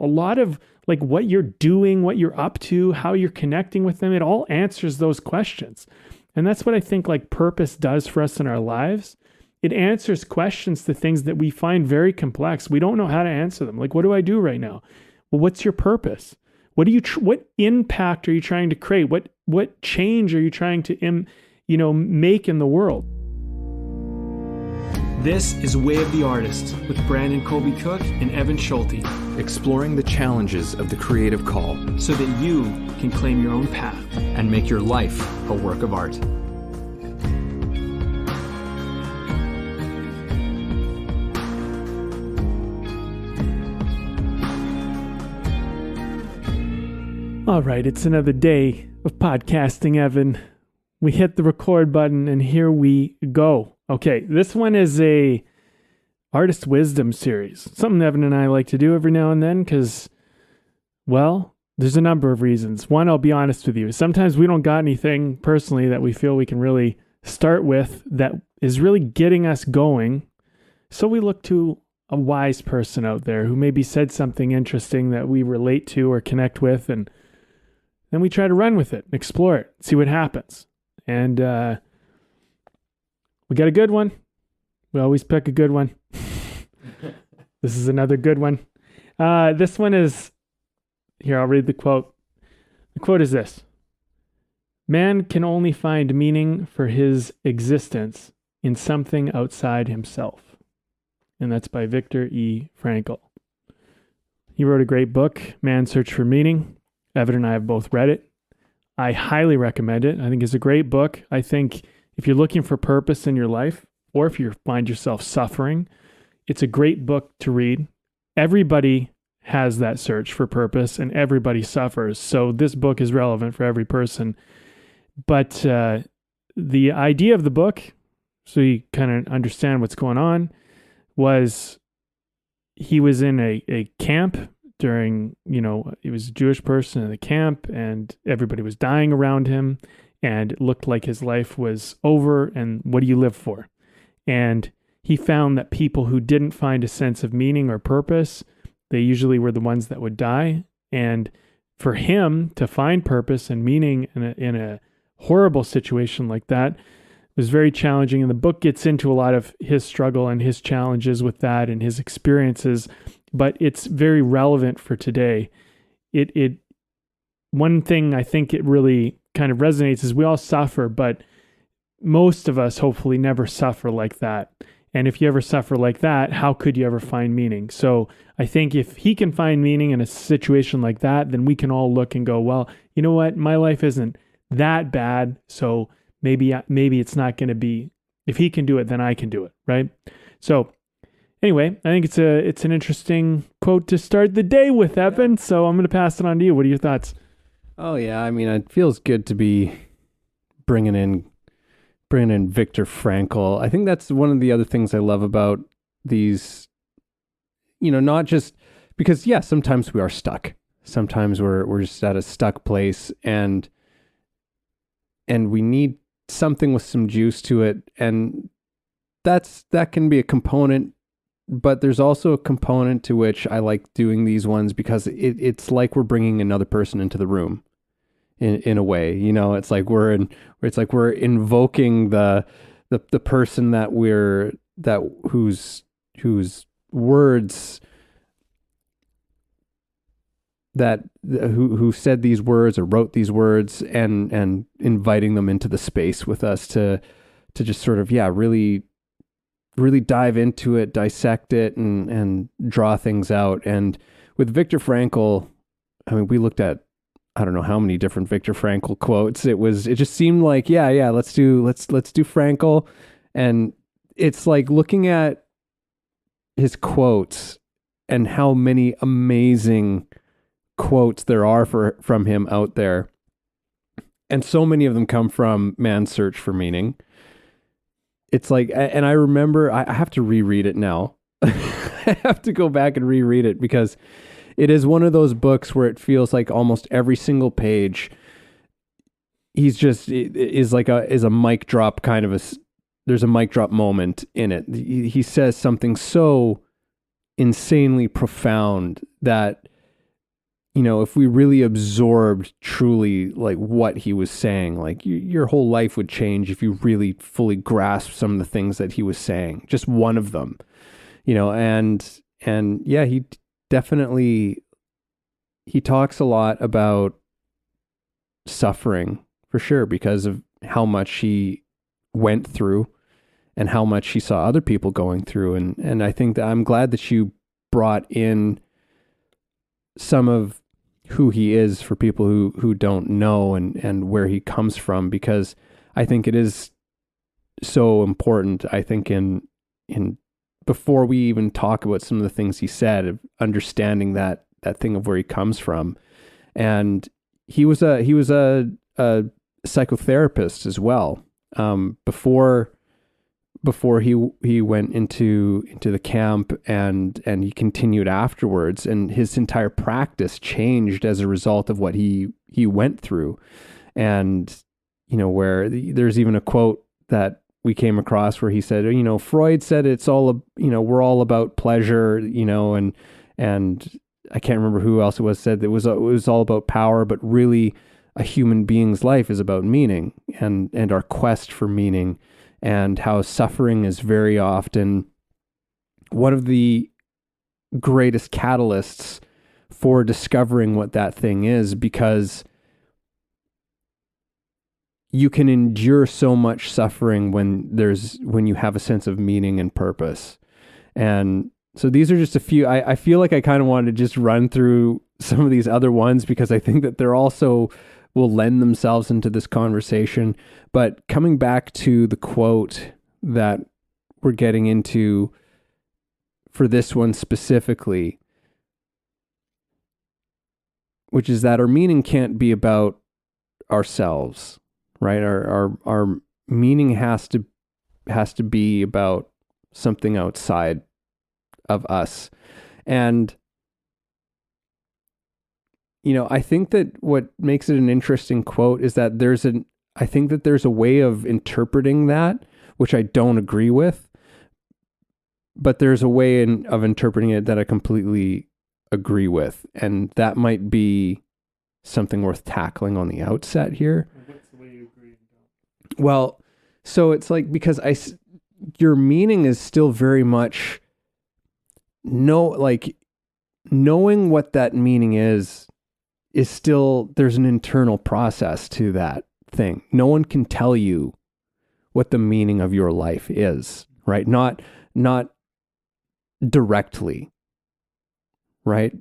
a lot of like what you're doing, what you're up to, how you're connecting with them, it all answers those questions. And that's what I think like purpose does for us in our lives. It answers questions to things that we find very complex. We don't know how to answer them. Like, what do I do right now? Well, what's your purpose? What what impact are you trying to create? What change are you trying to make in the world? This is Way of the Artist with Brandon Colby Cook and Evan Schulte, exploring the challenges of the creative call so that you can claim your own path and make your life a work of art. All right, it's another day of podcasting, Evan. We hit the record button and here we go. Okay, this one is a artist wisdom series. Something Evan and I like to do every now and then because, well, there's a number of reasons. One, I'll be honest with you. Sometimes we don't got anything personally that we feel we can really start with that is really getting us going. So we look to a wise person out there who maybe said something interesting that we relate to or connect with, and then we try to run with it, explore it, see what happens. And we got a good one. We always pick a good one. This is another good one. This one is, here, I'll read the quote. The quote is this: "Man can only find meaning for his existence in something outside himself." And that's by Viktor E. Frankl. He wrote a great book, Man's Search for Meaning. Evan and I have both read it. I highly recommend it. I think it's a great book. I think if you're looking for purpose in your life, or if you find yourself suffering, it's a great book to read. Everybody has that search for purpose and everybody suffers. So this book is relevant for every person. But the idea of the book, so you kind of understand what's going on, was he was in a camp during, he was a Jewish person in the camp and everybody was dying around him and it looked like his life was over, and what do you live for? And he found that people who didn't find a sense of meaning or purpose, they usually were the ones that would die. And for him to find purpose and meaning in a horrible situation like that was very challenging. And the book gets into a lot of his struggle and his challenges with that and his experiences, but it's very relevant for today. One thing I think it really kind of resonates is we all suffer, but most of us hopefully never suffer like that. And if you ever suffer like that, how could you ever find meaning? So I think if he can find meaning in a situation like that, then we can all look and go, well, you know what? My life isn't that bad. So maybe it's not going to be, if he can do it, then I can do it. Right. So anyway, I think it's an interesting quote to start the day with, Evan. So I'm going to pass it on to you. What are your thoughts? Oh yeah. I mean, it feels good to be bringing in Viktor Frankl. I think that's one of the other things I love about these, not just because, sometimes we are stuck. Sometimes we're just at a stuck place and we need something with some juice to it. And that can be a component, but there's also a component to which I like doing these ones because it's like we're bringing another person into the room. In a way, it's like we're invoking the person whose words who said these words or wrote these words and inviting them into the space with us to just sort of really dive into it, dissect it, and draw things out. And with Viktor Frankl, I mean, we looked at I don't know how many different Viktor Frankl quotes. It just seemed like, let's do Frankl. And it's like looking at his quotes and how many amazing quotes there are from him out there. And so many of them come from Man's Search for Meaning. It's like, and I remember, I have to reread it now. I have to go back and reread it because it is one of those books where it feels like almost every single page is a mic drop kind of there's a mic drop moment in it. He says something so insanely profound that if we really absorbed truly like what he was saying, like your whole life would change if you really fully grasped some of the things that he was saying, just one of them, and yeah, he definitely, he talks a lot about suffering for sure because of how much he went through and how much he saw other people going through. And I think that I'm glad that you brought in some of who he is for people who don't know and where he comes from, because I think it is so important, I think, in before we even talk about some of the things he said, of understanding that thing of where he comes from. And he was a psychotherapist as well. Before he went into the camp, and he continued afterwards, and his entire practice changed as a result of what he went through. And where there's even a quote that we came across where he said, Freud said it's all, we're all about pleasure, and I can't remember who else it was said that it was all about power, but really a human being's life is about meaning and our quest for meaning, and how suffering is very often one of the greatest catalysts for discovering what that thing is, because you can endure so much suffering when you have a sense of meaning and purpose. And so these are just a few. I feel like I kind of wanted to just run through some of these other ones because I think that they're also will lend themselves into this conversation. But coming back to the quote that we're getting into for this one specifically, which is that our meaning can't be about ourselves, right? Our meaning has to be about something outside of us. And I think that what makes it an interesting quote is that I think that there's a way of interpreting that, which I don't agree with, but there's a way of interpreting it that I completely agree with. And that might be something worth tackling on the outset here. What's the way you agree? Well, so it's like, because your meaning is still very much knowing what that meaning is still, there's an internal process to that thing. No one can tell you what the meaning of your life is, right? Not directly, right?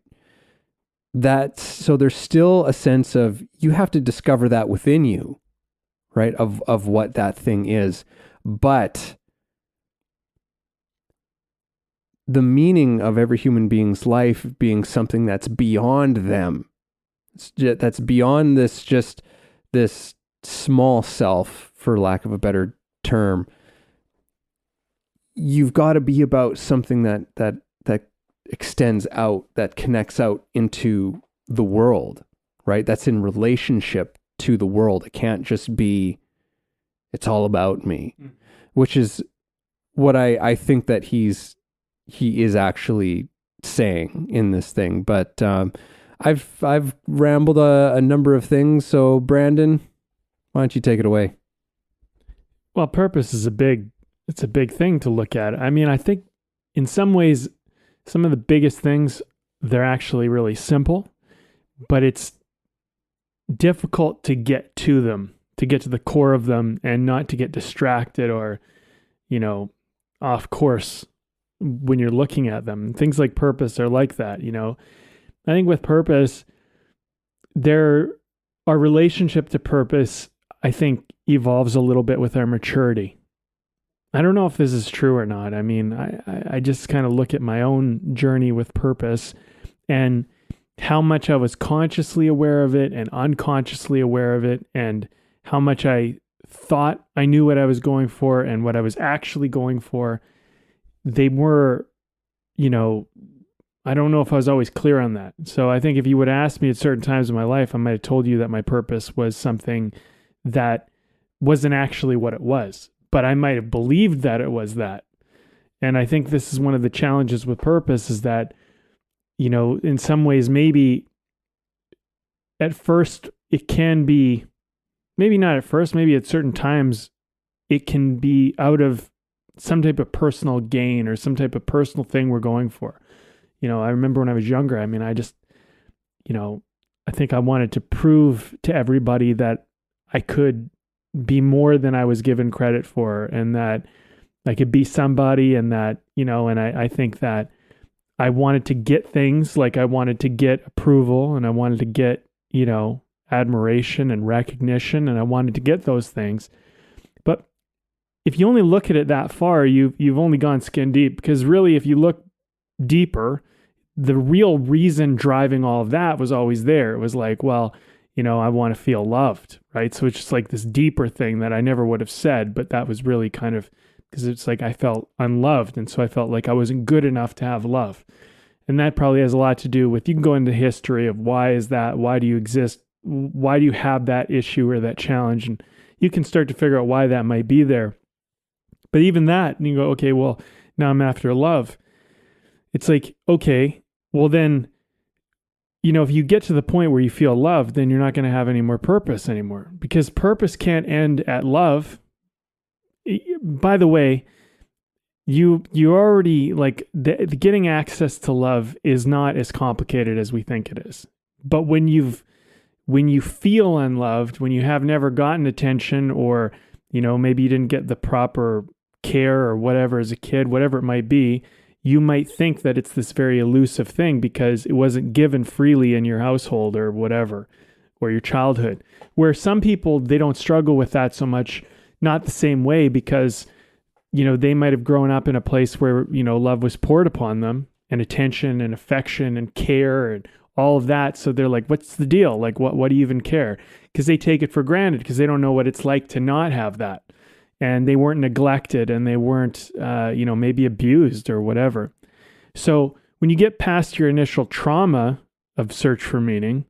So there's still a sense of, you have to discover that within you, right? Of what that thing is. But the meaning of every human being's life being something that's beyond them, that's beyond this small self, for lack of a better term, you've got to be about something that extends out, that connects out into the world, right? That's in relationship to the world. It can't just be, it's all about me, which is what I think that he is actually saying in this thing. But I've rambled a number of things. So Brandon, why don't you take it away? Well, purpose is a big thing to look at. I mean, I think in some ways, some of the biggest things, they're actually really simple, but it's difficult to get to them, to get to the core of them, and not to get distracted or, off course when you're looking at them. Things like purpose are like that, I think with purpose, our relationship to purpose, I think, evolves a little bit with our maturity. I don't know if this is true or not. I mean, I just kind of look at my own journey with purpose and how much I was consciously aware of it and unconsciously aware of it, and how much I thought I knew what I was going for and what I was actually going for. They were, I don't know if I was always clear on that. So I think if you would ask me at certain times in my life, I might have told you that my purpose was something that wasn't actually what it was, but I might have believed that it was that. And I think this is one of the challenges with purpose, is that, in some ways, maybe at first it can be, maybe not at first, maybe at certain times, it can be out of some type of personal gain or some type of personal thing we're going for. I remember when I was younger, I just, I think I wanted to prove to everybody that I could be more than I was given credit for, and that I could be somebody, and that, and I think that I wanted to get things, like I wanted to get approval, and I wanted to get, admiration and recognition, and I wanted to get those things. But if you only look at it that far, you've only gone skin deep, because really, if you look deeper, the real reason driving all of that was always there. It was like, well, I want to feel loved, right? So it's just like this deeper thing that I never would have said, but that was really kind of, because it's like I felt unloved, and so I felt like I wasn't good enough to have love. And that probably has a lot to do with, you can go into history of why is that, why do you exist, why do you have that issue or that challenge, and you can start to figure out why that might be there. But even that, and you go, okay, well, now I'm after love. It's like, okay, well then, if you get to the point where you feel loved, then you're not going to have any more purpose anymore, because purpose can't end at love. By the way, you already, like, the getting access to love is not as complicated as we think it is. But when you feel unloved, when you have never gotten attention, or, maybe you didn't get the proper care or whatever as a kid, whatever it might be, you might think that it's this very elusive thing because it wasn't given freely in your household or whatever, or your childhood. Where some people, they don't struggle with that so much, not the same way, because, they might have grown up in a place where, love was poured upon them, and attention and affection and care and all of that. So they're like, what's the deal? Like, what do you even care? Because they take it for granted, because they don't know what it's like to not have that. And they weren't neglected, and they weren't, maybe abused or whatever. So when you get past your initial trauma of search for meaning,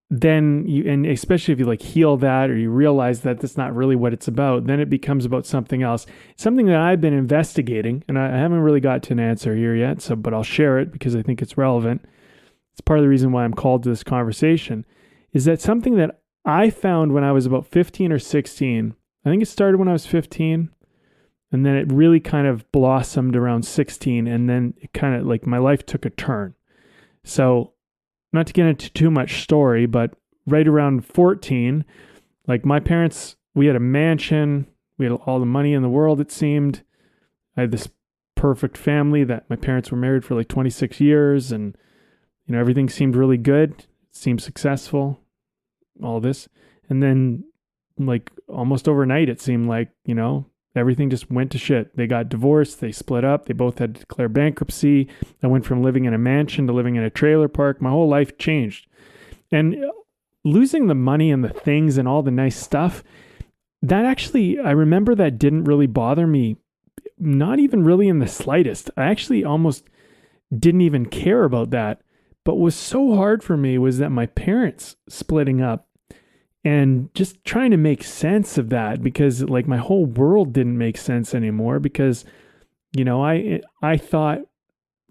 then and especially if you like heal that, or you realize that that's not really what it's about, then it becomes about something else. Something that I've been investigating, and I haven't really got to an answer here yet, but I'll share it because I think it's relevant. It's part of the reason why I'm called to this conversation, is that something that I found when I was about 15 or 16. I think it started when I was 15, and then it really kind of blossomed around 16, and then it kind of, like, my life took a turn. So, not to get into too much story, but right around 14, like, my parents, we had a mansion, we had all the money in the world, it seemed. I had this perfect family that my parents were married for like 26 years, and, everything seemed really good, it seemed successful, all this. And then, like, almost overnight, it seemed like, everything just went to shit. They got divorced, they split up, they both had to declare bankruptcy. I went from living in a mansion to living in a trailer park. My whole life changed. And losing the money and the things and all the nice stuff, that actually, I remember that didn't really bother me, not even really in the slightest. I actually almost didn't even care about that. But what was so hard for me was that my parents splitting up, and just trying to make sense of that, because, like, my whole world didn't make sense anymore, because, I thought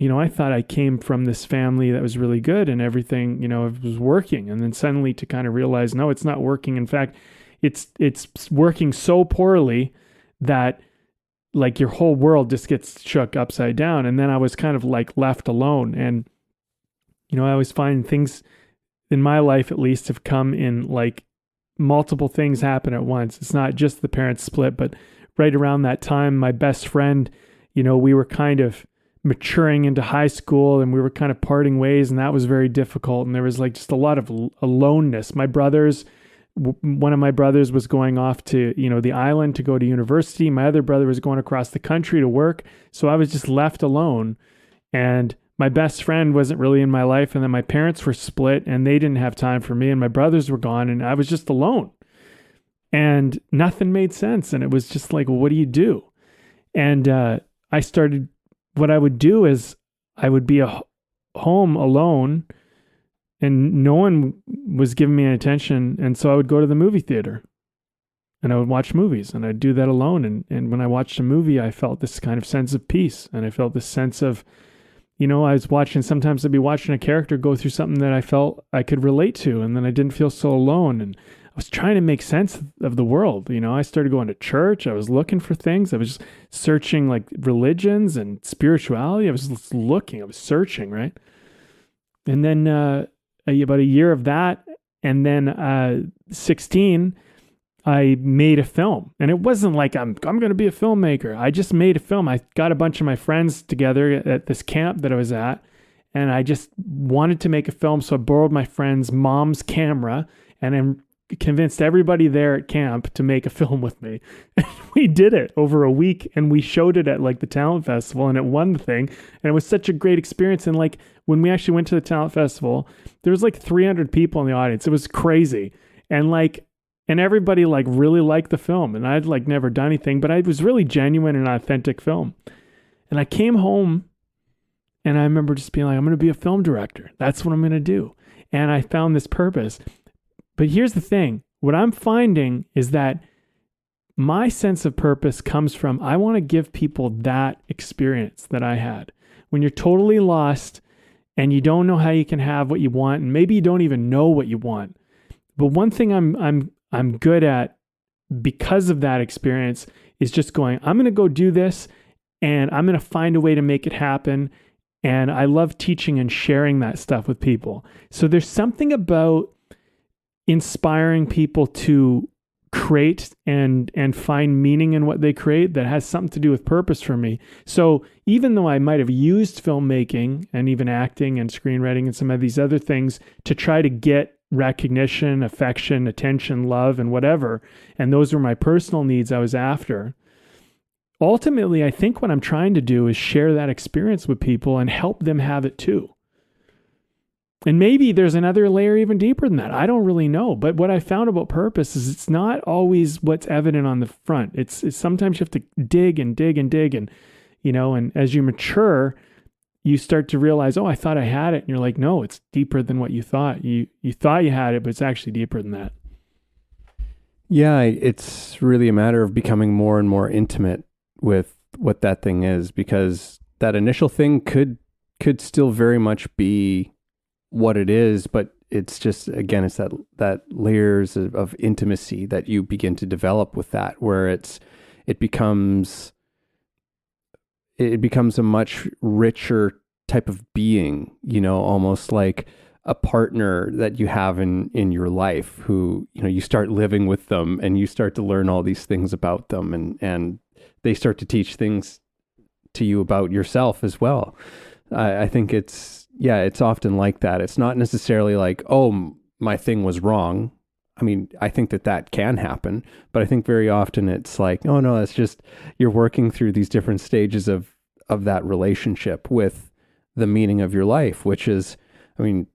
I came from this family that was really good, and everything, it was working. And then suddenly to kind of realize, no, it's not working. In fact, it's working so poorly that, like, your whole world just gets shook upside down. And then I was kind of like left alone. And, I always find things in my life, at least, have come in, like, multiple things happen at once. It's not just the parents split, but right around that time, my best friend, we were kind of maturing into high school, and we were kind of parting ways, and that was very difficult. And there was, like, just a lot of aloneness. My brothers, one of my brothers was going off to, the island to go to university. My other brother was going across the country to work. So I was just left alone, and my best friend wasn't really in my life. And then my parents were split, and they didn't have time for me, and my brothers were gone, and I was just alone, and nothing made sense. And it was just like, well, what do you do? And I started, what I would do is I would be home alone, and no one was giving me any attention. And so I would go to the movie theater, and I would watch movies, and I'd do that alone. And when I watched a movie, I felt this kind of sense of peace, and I felt this sense of, sometimes I'd be watching a character go through something that I felt I could relate to, and then I didn't feel so alone. And I was trying to make sense of the world. I started going to church. I was looking for things. I was just searching like religions and spirituality. I was just looking, I was searching, right? And then about a year of that, and then 16, I made a film. And it wasn't like I'm going to be a filmmaker. I just made a film. I got a bunch of my friends together at this camp that I was at, and I just wanted to make a film. So I borrowed my friend's mom's camera and then convinced everybody there at camp to make a film with me. And we did it over a week, and we showed it at like the talent festival, and it won the thing. And it was such a great experience. And like when we actually went to the talent festival, there was like 300 people in the audience. It was crazy. And everybody like really liked the film, and I'd like never done anything, but it was really genuine and authentic film. And I came home, and I remember just being like, I'm going to be a film director. That's what I'm going to do. And I found this purpose. But here's the thing. What I'm finding is that my sense of purpose comes from, I want to give people that experience that I had. When you're totally lost and you don't know how you can have what you want, and maybe you don't even know what you want. But one thing I'm good at because of that experience is just going, I'm going to go do this, and I'm going to find a way to make it happen. And I love teaching and sharing that stuff with people. So there's something about inspiring people to create and find meaning in what they create that has something to do with purpose for me. So even though I might have used filmmaking and even acting and screenwriting and some of these other things to try to get recognition, affection, attention, love, and whatever, and those were my personal needs I was after, ultimately, I think what I'm trying to do is share that experience with people and help them have it too. And maybe there's another layer even deeper than that. I don't really know. But what I found about purpose is it's not always what's evident on the front. It's sometimes you have to dig and dig and dig. And, and as you mature, you start to realize, oh, I thought I had it. And you're like, no, it's deeper than what you thought. You thought you had it, but it's actually deeper than that. Yeah, it's really a matter of becoming more and more intimate with what that thing is, because that initial thing could still very much be what it is, but it's just, again, it's that layers of intimacy that you begin to develop with that, where it becomes a much richer type of being, almost like a partner that you have in your life who, you start living with them and you start to learn all these things about them, and they start to teach things to you about yourself as well. I think it's often like that. It's not necessarily like, oh, my thing was wrong. I mean, I think that can happen, but I think very often it's like, oh no, it's just, you're working through these different stages of that relationship with the meaning of your life, which is, I mean,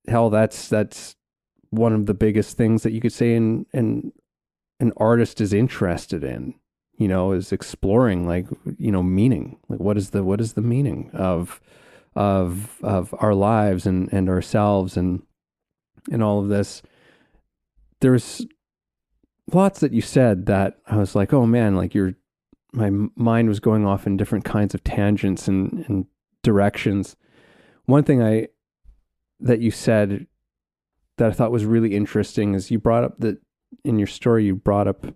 hell, that's one of the biggest things that you could say an artist is interested in, is exploring, like, meaning, like what is the meaning of our lives and ourselves and all of this. There's lots that you said that I was like, oh man, like my mind was going off in different kinds of tangents and directions. One thing that you said that I thought was really interesting is you brought up that in your story, you brought up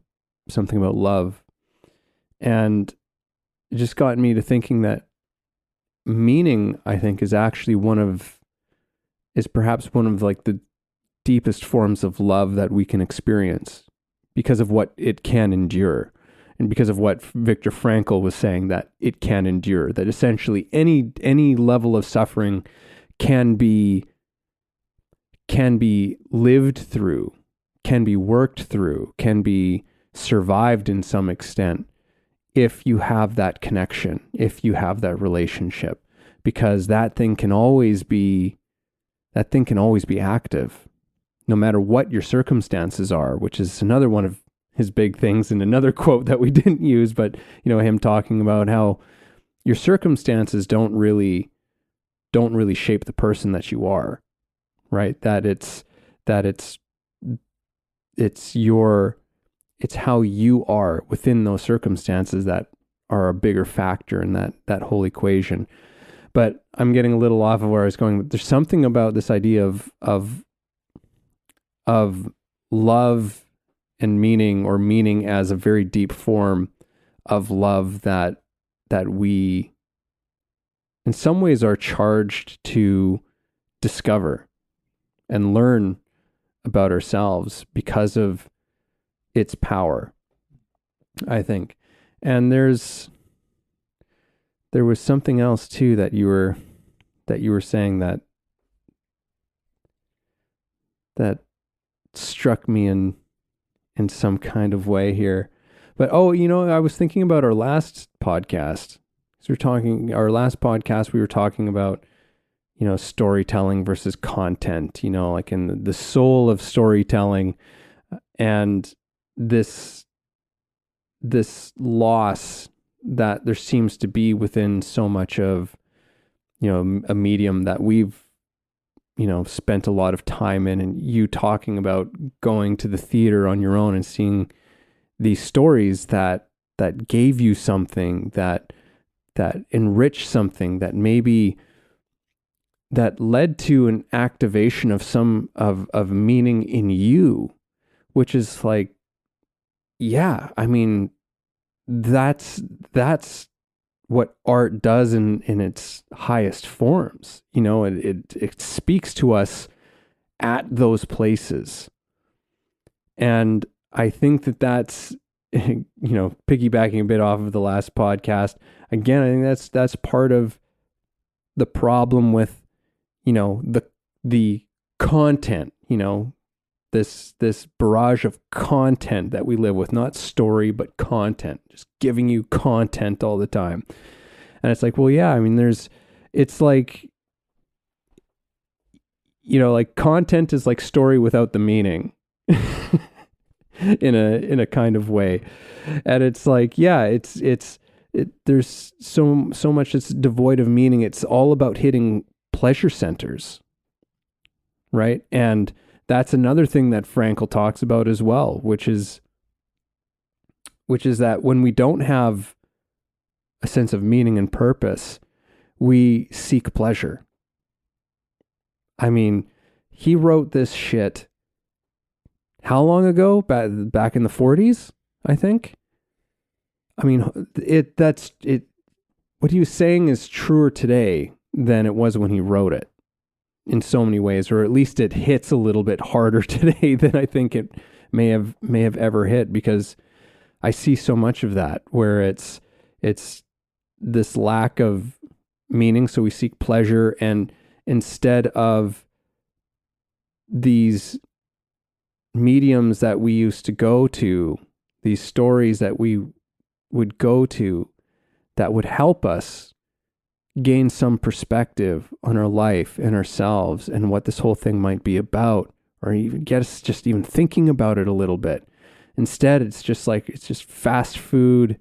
something about love, and it just got me to thinking that meaning, I think, is perhaps one of like the deepest forms of love that we can experience, because of what it can endure, and because of what Viktor Frankl was saying, that it can endure, that essentially any level of suffering can be lived through, can be worked through, can be survived in some extent, if you have that connection, if you have that relationship, because that thing can always be active, no matter what your circumstances are, which is another one of his big things, and another quote that we didn't use, but him talking about how your circumstances don't really shape the person that you are, right? That it's how you are within those circumstances that are a bigger factor in that whole equation. but I'm getting a little off of where I was going. There's something about this idea of love and meaning, or meaning as a very deep form of love that we in some ways are charged to discover and learn about ourselves because of its power, I think. And there was something else too that you were saying that struck me in some kind of way here. But I was thinking about our last podcast. So our last podcast, we were talking about, storytelling versus content, like in the soul of storytelling, and this loss that there seems to be within so much of, a medium that we've, spent a lot of time in, and you talking about going to the theater on your own and seeing these stories that gave you something, that enriched something, that maybe that led to an activation of some of meaning in you, which is like, yeah, I mean, that's what art does in its highest forms. It speaks to us at those places. And I think that's, piggybacking a bit off of the last podcast, again, I think that's part of the problem with, the content, this barrage of content that we live with, not story, but content, just giving you content all the time. And it's like, well, yeah, I mean, it's like, like content is like story without the meaning in a kind of way. And it's like, yeah, there's so much that's devoid of meaning. It's all about hitting pleasure centers, right? And that's another thing that Frankl talks about as well, which is that when we don't have a sense of meaning and purpose, we seek pleasure. I mean, he wrote this shit how long ago? Back in the 40s, I think. I mean, what he was saying is truer today than it was when he wrote it in so many ways, or at least it hits a little bit harder today than I think it may have ever hit, because I see so much of that where it's this lack of meaning. So we seek pleasure, and instead of these mediums that we used to go to, these stories that we would go to that would help us gain some perspective on our life and ourselves and what this whole thing might be about, or even get us just even thinking about it a little bit. Instead, it's just fast food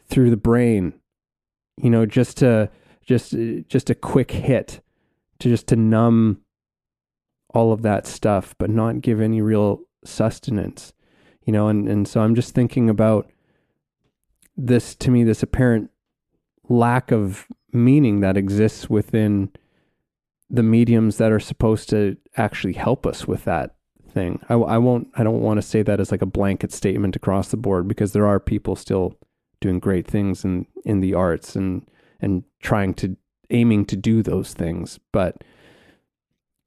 through the brain, just a quick hit to numb all of that stuff, but not give any real sustenance, and so I'm just thinking about this, to me, this apparent lack of meaning that exists within the mediums that are supposed to actually help us with that thing. I don't want to say that as like a blanket statement across the board, because there are people still doing great things in the arts and aiming to do those things, but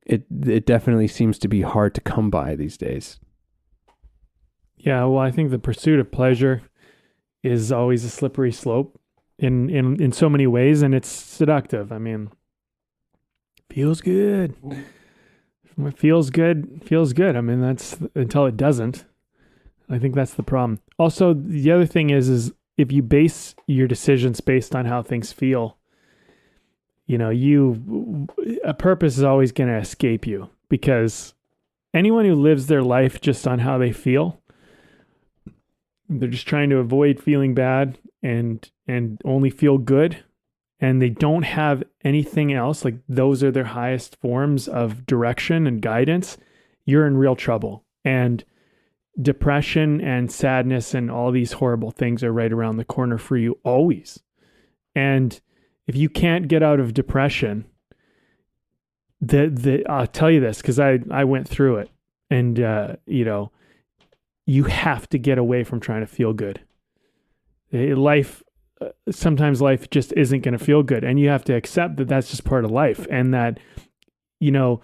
it definitely seems to be hard to come by these days. Yeah, well, I think the pursuit of pleasure is always a slippery slope in so many ways, and it's seductive. I mean, feels good. It feels good. I mean, that's until it doesn't. I think that's the problem. Also, the other thing is if you base your decisions based on how things feel, a purpose is always going to escape you, because anyone who lives their life just on how they feel, they're just trying to avoid feeling bad and only feel good, and they don't have anything else, like those are their highest forms of direction and guidance, you're in real trouble. And depression and sadness and all these horrible things are right around the corner for you always. And if you can't get out of depression, I'll tell you this because I went through it, and you have to get away from trying to feel good. Sometimes life just isn't going to feel good, and you have to accept that that's just part of life, and that that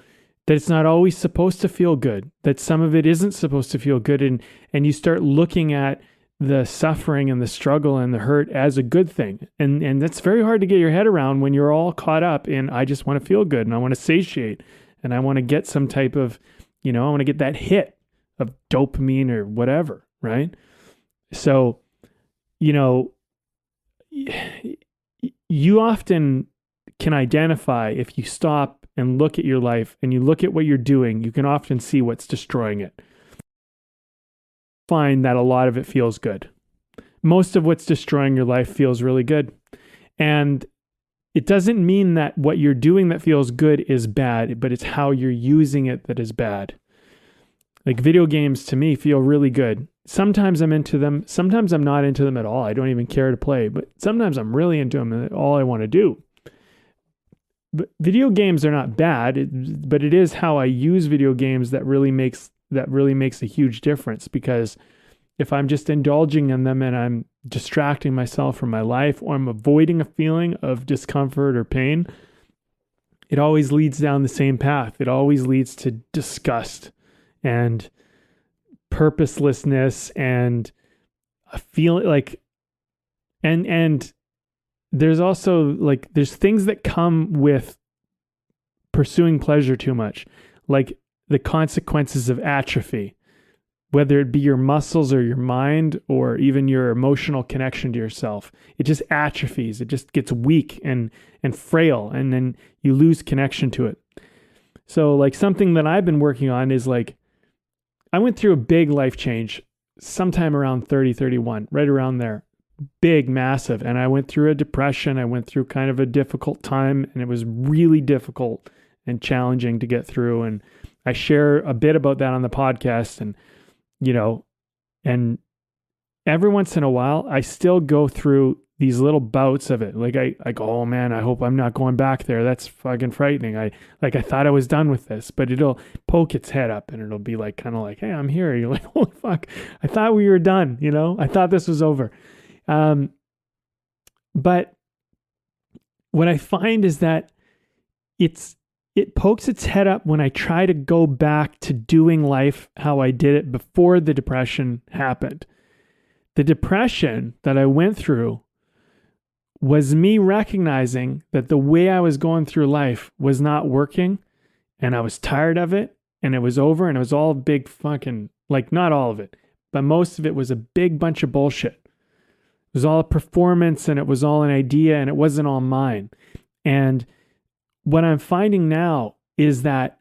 it's not always supposed to feel good, that some of it isn't supposed to feel good, and you start looking at the suffering and the struggle and the hurt as a good thing. And that's very hard to get your head around when you're all caught up in, I just want to feel good and I want to satiate and I want to get some type of, I want to get that hit of dopamine or whatever, right? So, you often can identify, if you stop and look at your life and you look at what you're doing, you can often see what's destroying it. Find that a lot of it feels good. Most of what's destroying your life feels really good. And it doesn't mean that what you're doing that feels good is bad, but it's how you're using it that is bad. Like video games to me feel really good. Sometimes I'm into them. Sometimes I'm not into them at all. I don't even care to play, but sometimes I'm really into them and all I want to do. But video games are not bad, but it is how I use video games that really makes a huge difference, because if I'm just indulging in them and I'm distracting myself from my life, or I'm avoiding a feeling of discomfort or pain, it always leads down the same path. It always leads to disgust and purposelessness and a feeling like, and there's also there's things that come with pursuing pleasure too much, like the consequences of atrophy, whether it be your muscles or your mind or even your emotional connection to yourself. It just atrophies. It just gets weak and frail, and then you lose connection to it. So something that I've been working on is I went through a big life change sometime around 30, 31, right around there. Big, massive. And I went through a depression. I went through kind of a difficult time, and it was really difficult and challenging to get through. And I share a bit about that on the podcast, and and every once in a while I still go through these little bouts of it. I go, oh man, I hope I'm not going back there. That's fucking frightening. I thought I was done with this, but it'll poke its head up and it'll be kind of hey, I'm here. You're like, holy fuck, I thought we were done. I thought this was over. But what I find is that it pokes its head up when I try to go back to doing life how I did it before the depression happened. The depression that I went through was me recognizing that the way I was going through life was not working, and I was tired of it, and it was over, and it was all big fucking, not all of it, but most of it was a big bunch of bullshit. It was all a performance, and it was all an idea, and it wasn't all mine. And what I'm finding now is that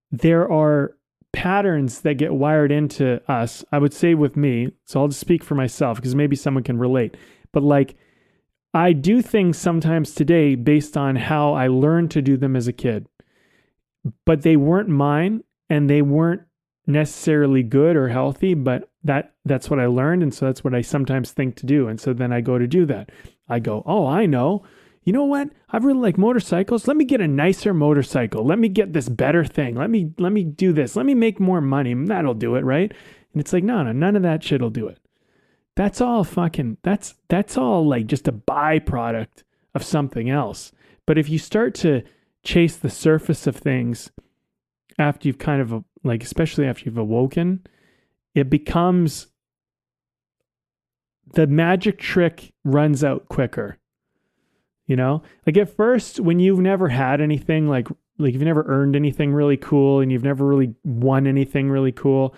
there are patterns that get wired into us. I would say with me, so I'll just speak for myself because maybe someone can relate. But I do things sometimes today based on how I learned to do them as a kid. But they weren't mine, and they weren't necessarily good or healthy, but that's what I learned, and so that's what I sometimes think to do. And so then I go to do that. I go, oh, I know. You know what? I really like motorcycles. Let me get a nicer motorcycle. Let me get this better thing. Let me do this. Let me make more money. That'll do it, right? And it's no, none of that shit'll do it. That's all that's all just a byproduct of something else. But if you start to chase the surface of things after you've kind of especially after you've awoken, it becomes, the magic trick runs out quicker. At first, when you've never had anything, like you've never earned anything really cool and you've never really won anything really cool,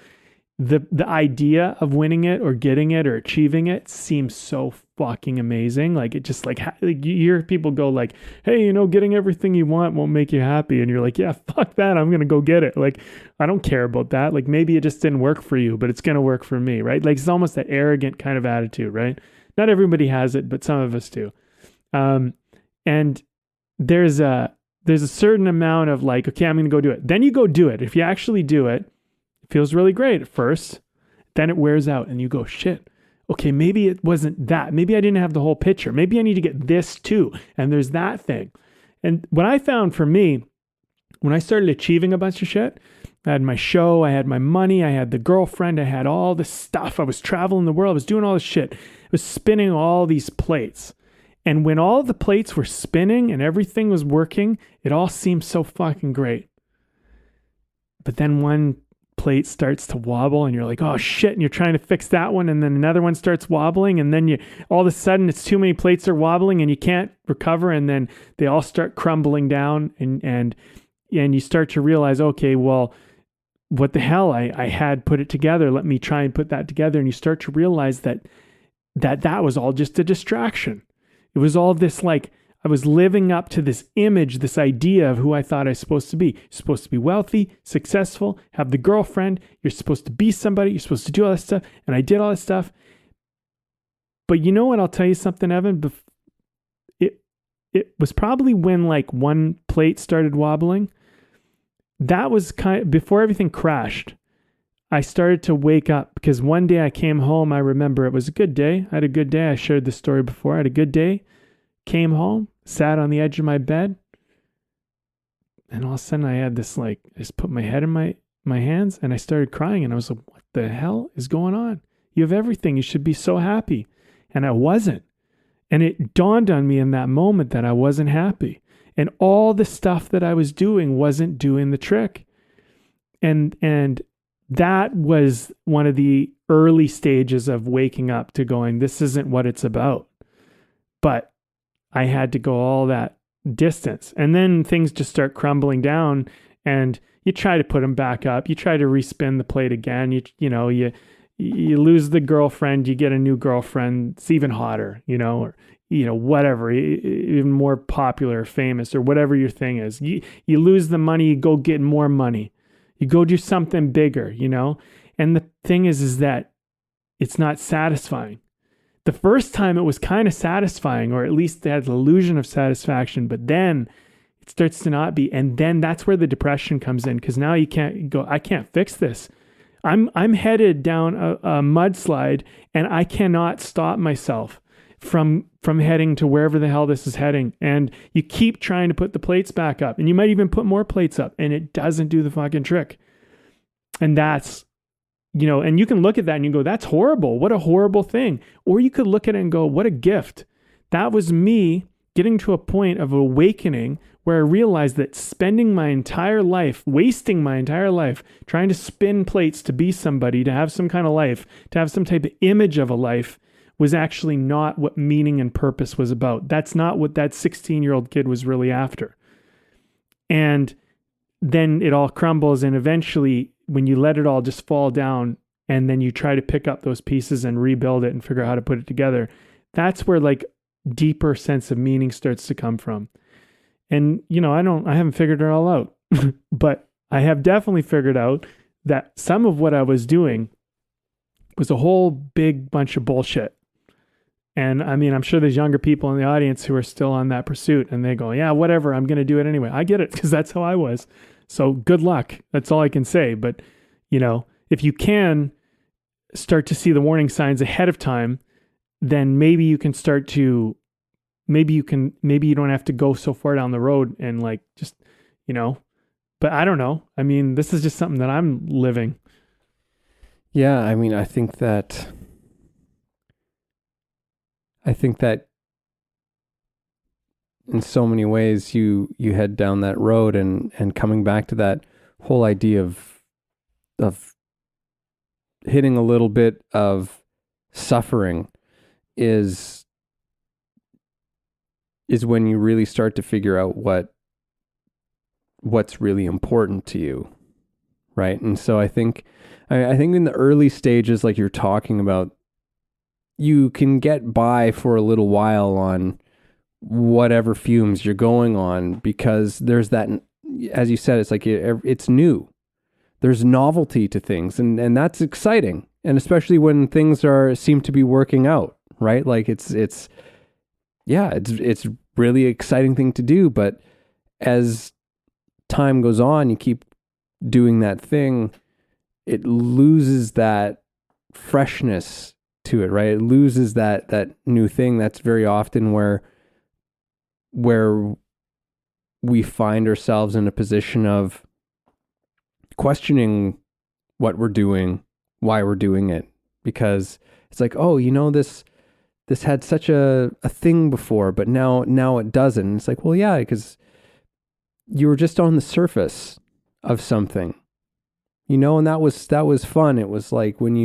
the idea of winning it or getting it or achieving it seems so fucking amazing. It just you hear people go hey, getting everything you want won't make you happy. And you're like, yeah, fuck that. I'm going to go get it. I don't care about that. Maybe it just didn't work for you, but it's going to work for me, right? It's almost that arrogant kind of attitude, right? Not everybody has it, but some of us do. And there's a certain amount of okay, I'm going to go do it. Then you go do it. If you actually do it, it feels really great at first. Then it wears out and you go, shit, okay, maybe it wasn't that. Maybe I didn't have the whole picture. Maybe I need to get this too. And there's that thing. And what I found for me, when I started achieving a bunch of shit, I had my show, I had my money, I had the girlfriend, I had all this stuff. I was traveling the world, I was doing all this shit. I was spinning all these plates. And when all the plates were spinning and everything was working, it all seemed so fucking great. But then one plate starts to wobble and you're like, oh shit, and you're trying to fix that one, and then another one starts wobbling, and then you all of a sudden it's too many plates are wobbling and you can't recover, and then they all start crumbling down, and you start to realize, okay, well, what the hell, I had put it together, let me try and put that together. And you start to realize that was all just a distraction. It was all this, like, I was living up to this image, this idea of who I thought I was supposed to be. You're supposed to be wealthy, successful, have the girlfriend. You're supposed to be somebody. You're supposed to do all this stuff. And I did all this stuff. But you know what? I'll tell you something, Evan. It was probably when like one plate started wobbling. That was before everything crashed. I started to wake up because one day I came home. I remember it was a good day. I had a good day. I shared this story before. I had a good day. Came home, sat on the edge of my bed, and all of a sudden I had this, like, I just put my head in my hands and I started crying, and I was like, what the hell is going on? You have everything. You should be so happy. And I wasn't. And it dawned on me in that moment that I wasn't happy. And all the stuff that I was doing wasn't doing the trick. And that was one of the early stages of waking up to going, this isn't what it's about. But I had to go all that distance. And then things just start crumbling down, and you try to put them back up. You try to respin the plate again. You lose the girlfriend, you get a new girlfriend. It's even hotter, or whatever, even more popular or famous or whatever your thing is. You lose the money, you go get more money. You go do something bigger, And the thing is that it's not satisfying. The first time it was kind of satisfying, or at least they had the illusion of satisfaction, but then it starts to not be. And then that's where the depression comes in, because now you can't go, I can't fix this. I'm headed down a mudslide, and I cannot stop myself from heading to wherever the hell this is heading. And you keep trying to put the plates back up, and you might even put more plates up, and it doesn't do the fucking trick. And that's, and you can look at that and you go, that's horrible. What a horrible thing. Or you could look at it and go, what a gift. That was me getting to a point of awakening where I realized that spending my entire life, wasting my entire life, trying to spin plates to be somebody, to have some kind of life, to have some type of image of a life, was actually not what meaning and purpose was about. That's not what that 16-year-old kid was really after. And then it all crumbles, and eventually, when you let it all just fall down and then you try to pick up those pieces and rebuild it and figure out how to put it together, that's where like deeper sense of meaning starts to come from. And, I haven't figured it all out, but I have definitely figured out that some of what I was doing was a whole big bunch of bullshit. And I mean, I'm sure there's younger people in the audience who are still on that pursuit, and they go, yeah, whatever, I'm going to do it anyway. I get it, because that's how I was. So good luck. That's all I can say. But, if you can start to see the warning signs ahead of time, then maybe you can start to, maybe you don't have to go so far down the road and like, just, but I don't know. I mean, this is just something that I'm living. Yeah. I mean, I think that in so many ways you head down that road, and coming back to that whole idea of hitting a little bit of suffering is when you really start to figure out what's really important to you, right? And so I think in the early stages, like you're talking about, you can get by for a little while on whatever fumes you're going on, because there's that, as you said, it's like it's new. There's novelty to things, and that's exciting. And especially when things seem to be working out, right? Like it's really exciting thing to do. But as time goes on, you keep doing that thing, it loses that freshness to it, right? It loses that new thing. That's very often where we find ourselves in a position of questioning what we're doing, why we're doing it, because it's like, oh, this had such a thing before, but now it doesn't. And it's like, well, yeah, because you were just on the surface of something, and that was fun. It was like when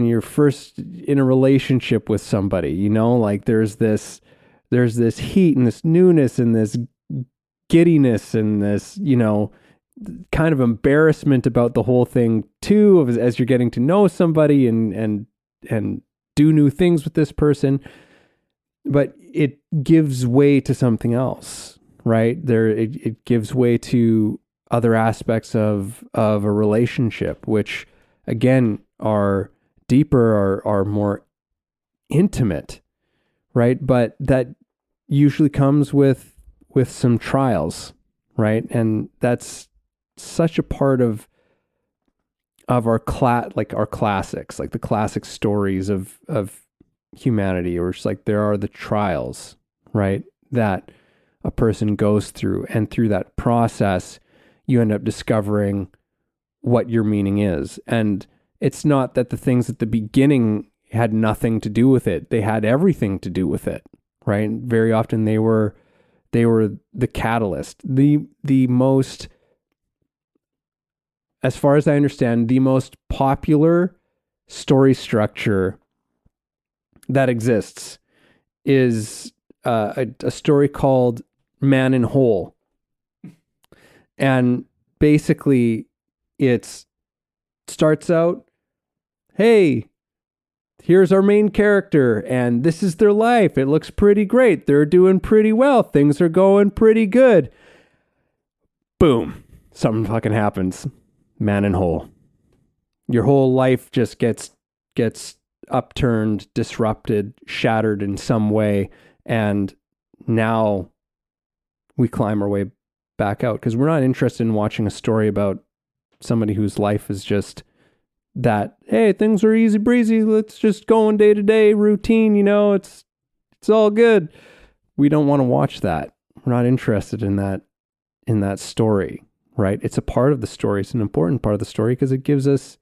you're first in a relationship with somebody, like there's this heat and this newness and this giddiness and this, kind of embarrassment about the whole thing too, as you're getting to know somebody and do new things with this person. But it gives way to something else, right? It gives way to other aspects of a relationship, which again are deeper, are more intimate, right? But that usually comes with some trials, right? And that's such a part of our classics, like the classic stories of humanity, or it's like there are the trials, right, that a person goes through, and through that process you end up discovering what your meaning is. And it's not that the things at the beginning had nothing to do with it. They had everything to do with it, right? And very often they were the catalyst. The most, as far as I understand, the most popular story structure that exists is a story called Man in Whole. And basically it starts out, hey, here's our main character, and this is their life. It looks pretty great. They're doing pretty well. Things are going pretty good. Boom. Something fucking happens. Man in Whole. Your whole life just gets upturned, disrupted, shattered in some way, and now we climb our way back out, because we're not interested in watching a story about somebody whose life is just that, hey, things are easy breezy, let's just go on day to day routine, it's all good. We don't want to watch that. We're not interested in that story, right? It's a part of the story. It's an important part of the story, because it gives us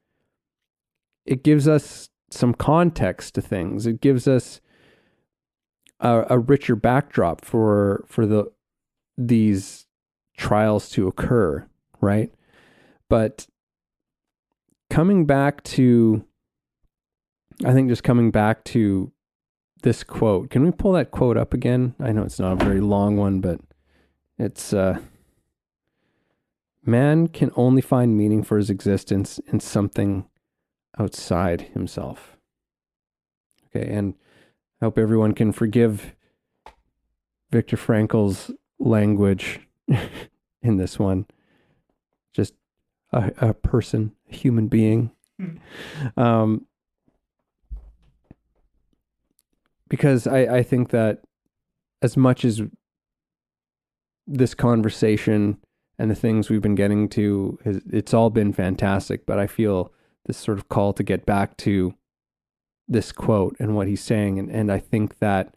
some context to things. It gives us a richer backdrop for these trials to occur, right? But coming back to this quote, can we pull that quote up again? I know it's not a very long one, but it's, man can only find meaning for his existence in something outside himself. Okay, and I hope everyone can forgive Viktor Frankl's language in this one. Just a person, a human being. Because I think that as much as this conversation and the things we've been getting to, it's all been fantastic, but I feel this sort of call to get back to this quote and what he's saying. And I think that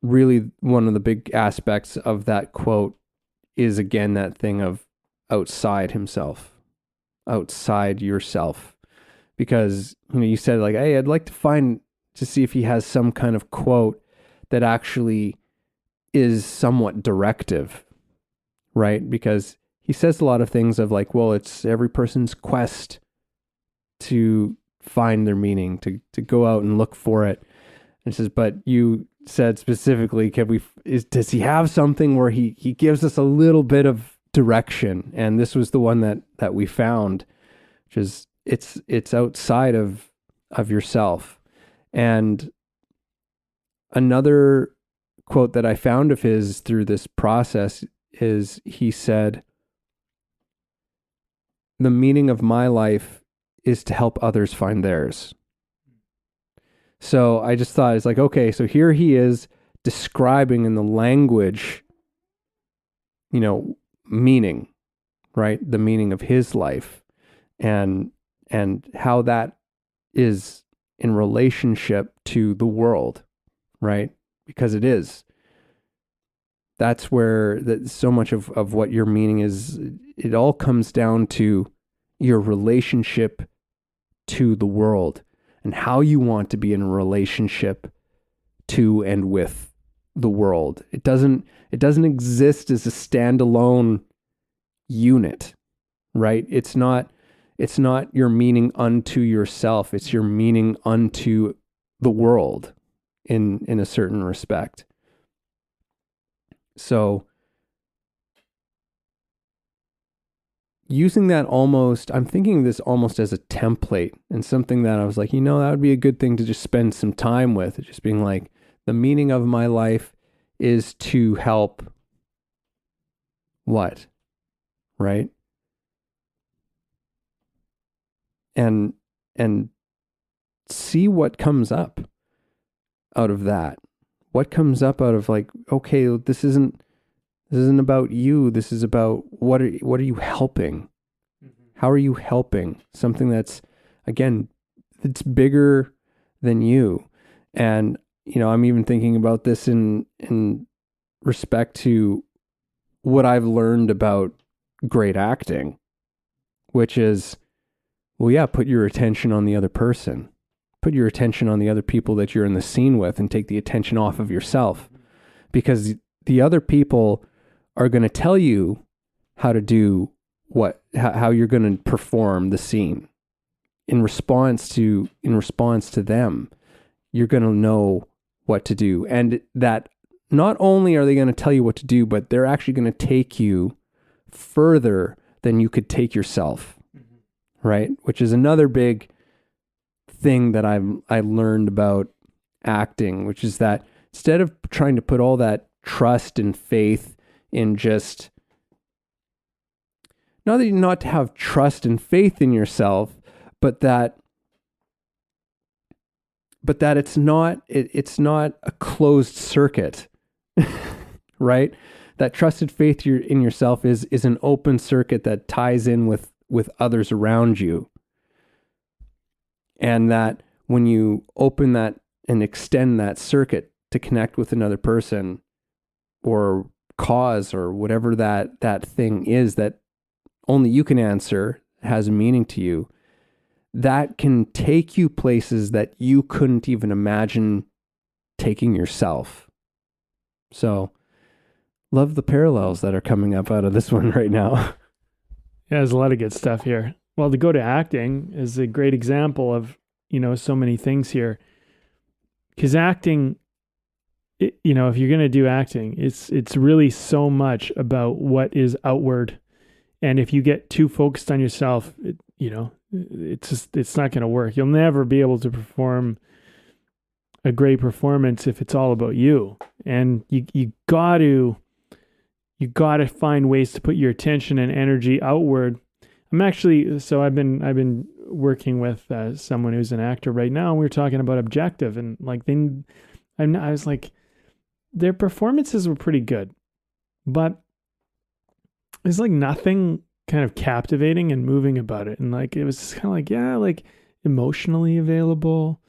really one of the big aspects of that quote is, again, that thing of outside himself, outside yourself. Because, you said like, hey, I'd like to see if he has some kind of quote that actually is somewhat directive, right? Because he says a lot of things of like, well, it's every person's quest to find their meaning, to go out and look for it. And says, but you said specifically, does he have something where he gives us a little bit of direction? And this was the one that we found, which is it's outside of yourself. And another quote that I found of his through this process is, he said, "The meaning of my life is to help others find theirs." So I just thought, it's like, okay, so here he is describing in the language, meaning, right? The meaning of his life and and how that is in relationship to the world, right? Because it is. That's where so much of what your meaning is. It all comes down to your relationship to the world and how you want to be in a relationship to and with the world. It doesn't exist as a standalone unit, right? It's not your meaning unto yourself. It's your meaning unto the world in a certain respect. So using that I'm thinking of this almost as a template and something that I was like, that would be a good thing to just spend some time with. Just being like, the meaning of my life is to help what? Right? And see what comes up out of that. What comes up out of like, okay, this isn't about you. This is about what are you helping? How are you helping something that's, again, it's bigger than you? And I'm even thinking about this in respect to what I've learned about great acting, which is, well, yeah, put your attention on the other person. Put your attention on the other people that you're in the scene with and take the attention off of yourself, because the other people are going to tell you how to do how you're going to perform the scene. In response to them, you're going to know what to do. And that not only are they going to tell you what to do, but they're actually going to take you further than you could take yourself. Right? Which is another big thing that I learned about acting, which is that instead of trying to put all that trust and faith in just, not to have trust and faith in yourself, but that it's not a closed circuit, right? That trusted faith in yourself is an open circuit that ties in with others around you. And that when you open that and extend that circuit to connect with another person or cause or whatever that thing is that only you can answer, has a meaning to you, that can take you places that you couldn't even imagine taking yourself. So, love the parallels that are coming up out of this one right now. Yeah, there's a lot of good stuff here. Well, to go to acting is a great example of, so many things here. Because acting, if you're going to do acting, it's really so much about what is outward. And if you get too focused on yourself, it's not going to work. You'll never be able to perform a great performance if it's all about you. And you got to find ways to put your attention and energy outward. I've been working with someone who's an actor right now, and we were talking about objective, and I was like, their performances were pretty good, but there's like nothing kind of captivating and moving about it. And like, it was just kind of like, yeah, like emotionally available,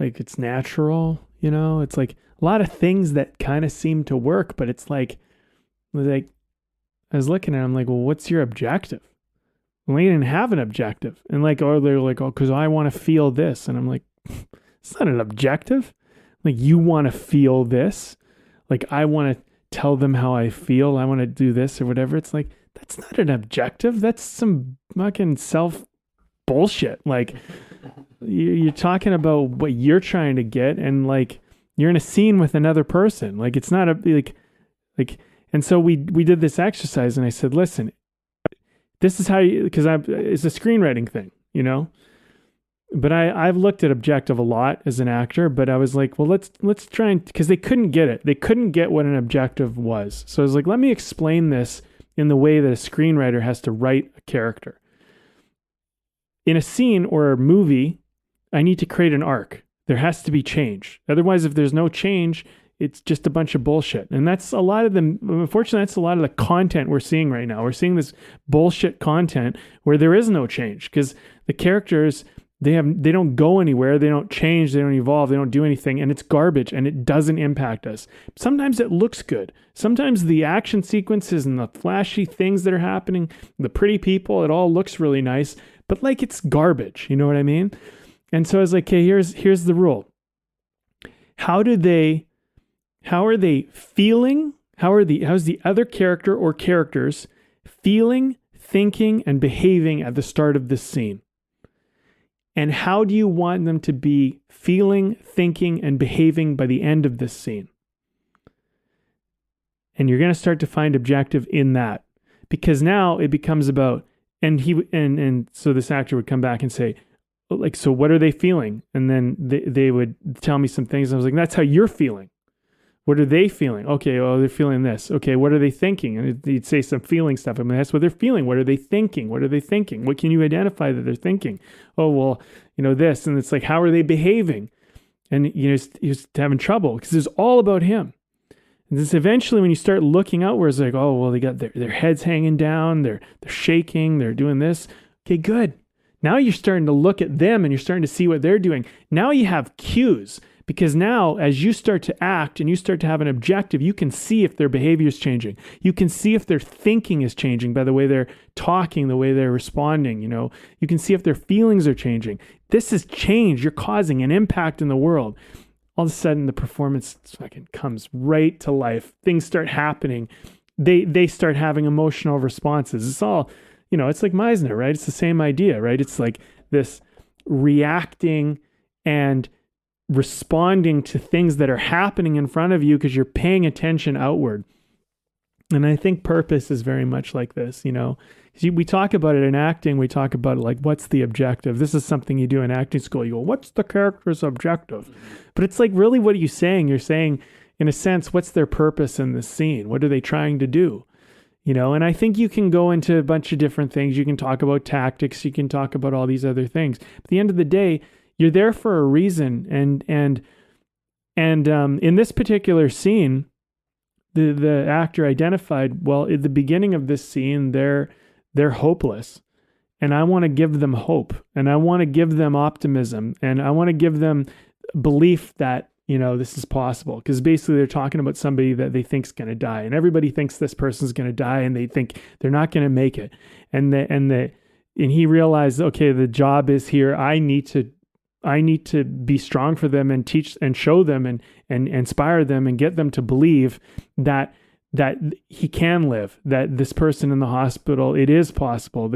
like it's natural, it's like a lot of things that kind of seem to work, but it's like I was looking at it, I'm like, well, what's your objective? Well, they didn't have an objective. And they're like, oh, because I want to feel this. And I'm like, it's not an objective. Like, you want to feel this. Like, I want to tell them how I feel. I want to do this or whatever. It's like, that's not an objective. That's some fucking self bullshit. Like, you're talking about what you're trying to get. And like, you're in a scene with another person. Like, it's not and so we did this exercise, and I said, listen, this is how because it's a screenwriting thing, but I've looked at objective a lot as an actor, but I was like, well, let's try because they couldn't get it. They couldn't get what an objective was. So I was like, let me explain this in the way that a screenwriter has to write a character. In a scene or a movie, I need to create an arc. There has to be change. Otherwise, if there's no change, it's just a bunch of bullshit. And that's a lot of the, unfortunately, that's a lot of the content we're seeing right now. We're seeing this bullshit content where there is no change because the characters, they don't go anywhere. They don't change. They don't evolve. They don't do anything. And it's garbage and it doesn't impact us. Sometimes it looks good. Sometimes the action sequences and the flashy things that are happening, the pretty people, it all looks really nice, but like it's garbage. You know what I mean? And so I was like, okay, here's the rule. How are they feeling? How's the other character or characters feeling, thinking, and behaving at the start of this scene? And how do you want them to be feeling, thinking, and behaving by the end of this scene? And you're going to start to find objective in that, because now it becomes about, and so this actor would come back and say, like, so what are they feeling? And then they would tell me some things. I was like, that's how you're feeling. What are they feeling? Okay, oh, they're feeling this. Okay, what are they thinking? And he'd say some feeling stuff. I mean, that's what they're feeling. What are they thinking? What are they thinking? What can you identify that they're thinking? Oh, well, this. And it's like, how are they behaving? And, he was having trouble because it's all about him. And this eventually, when you start looking outwards, like, oh, well, they got their heads hanging down. They're shaking. They're doing this. Okay, good. Now you're starting to look at them and you're starting to see what they're doing. Now you have cues. Because now, as you start to act and you start to have an objective, you can see if their behavior is changing. You can see if their thinking is changing by the way they're talking, the way they're responding. You can see if their feelings are changing. This is change. You're causing an impact in the world. All of a sudden, the performance fucking comes right to life. Things start happening. They start having emotional responses. It's all, it's like Meisner, right? It's the same idea, right? It's like this reacting and responding to things that are happening in front of you because you're paying attention outward. And I think purpose is very much like this, we talk about it in acting. We talk about it like, what's the objective? This is something you do in acting school. You go, what's the character's objective? But it's like, really, what are you saying? You're saying, in a sense, what's their purpose in this scene? What are they trying to do? And I think you can go into a bunch of different things. You can talk about tactics. You can talk about all these other things. But at the end of the day, you're there for a reason, and in this particular scene, the actor identified, well, at the beginning of this scene, they're hopeless, and I want to give them hope, and I want to give them optimism, and I want to give them belief that this is possible, because basically they're talking about somebody that they think's going to die, and everybody thinks this person's going to die, and they think they're not going to make it, and he realized, okay, the job is here. I need to be strong for them and teach and show them and inspire them and get them to believe that he can live, that this person in the hospital, it is possible.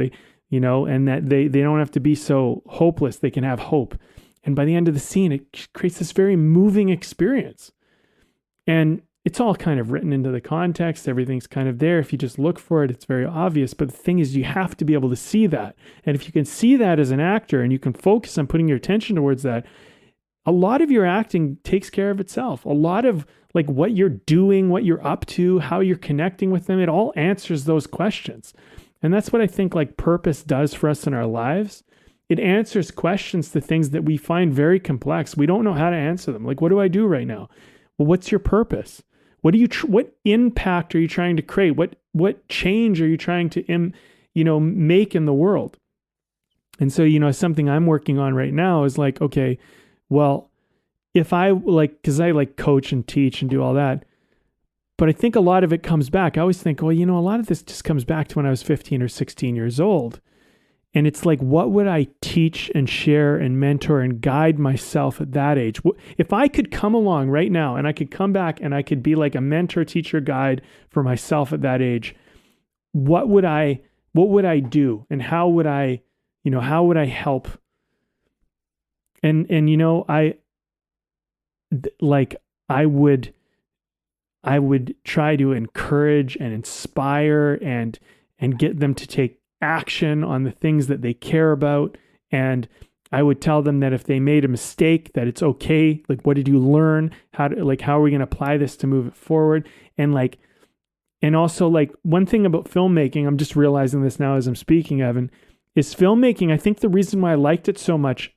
And that they don't have to be so hopeless. They can have hope. And by the end of the scene, it creates this very moving experience. And it's all kind of written into the context. Everything's kind of there. If you just look for it, it's very obvious. But the thing is, you have to be able to see that. And if you can see that as an actor and you can focus on putting your attention towards that, a lot of your acting takes care of itself. A lot of like what you're doing, what you're up to, how you're connecting with them, it all answers those questions. And that's what I think like purpose does for us in our lives. It answers questions to things that we find very complex. We don't know how to answer them. Like, what do I do right now? Well, what's your purpose? What impact are you trying to create? What change are you trying to make in the world? And so, something I'm working on right now is like, okay, well, if I because I coach and teach and do all that, but I think a lot of it comes back. I always think, well, a lot of this just comes back to when I was 15 or 16 years old. And it's like, what would I teach and share and mentor and guide myself at that age? If I could come along right now and I could come back and I could be like a mentor, teacher, guide for myself at that age, what would I do? And how would I help? And I would try to encourage and inspire and get them to take action on the things that they care about. And I would tell them that if they made a mistake, that it's okay. Like, what did you learn? How are we going to apply this to move it forward? And also one thing about filmmaking, I'm just realizing this now as I'm speaking, Evan, is filmmaking. I think the reason why I liked it so much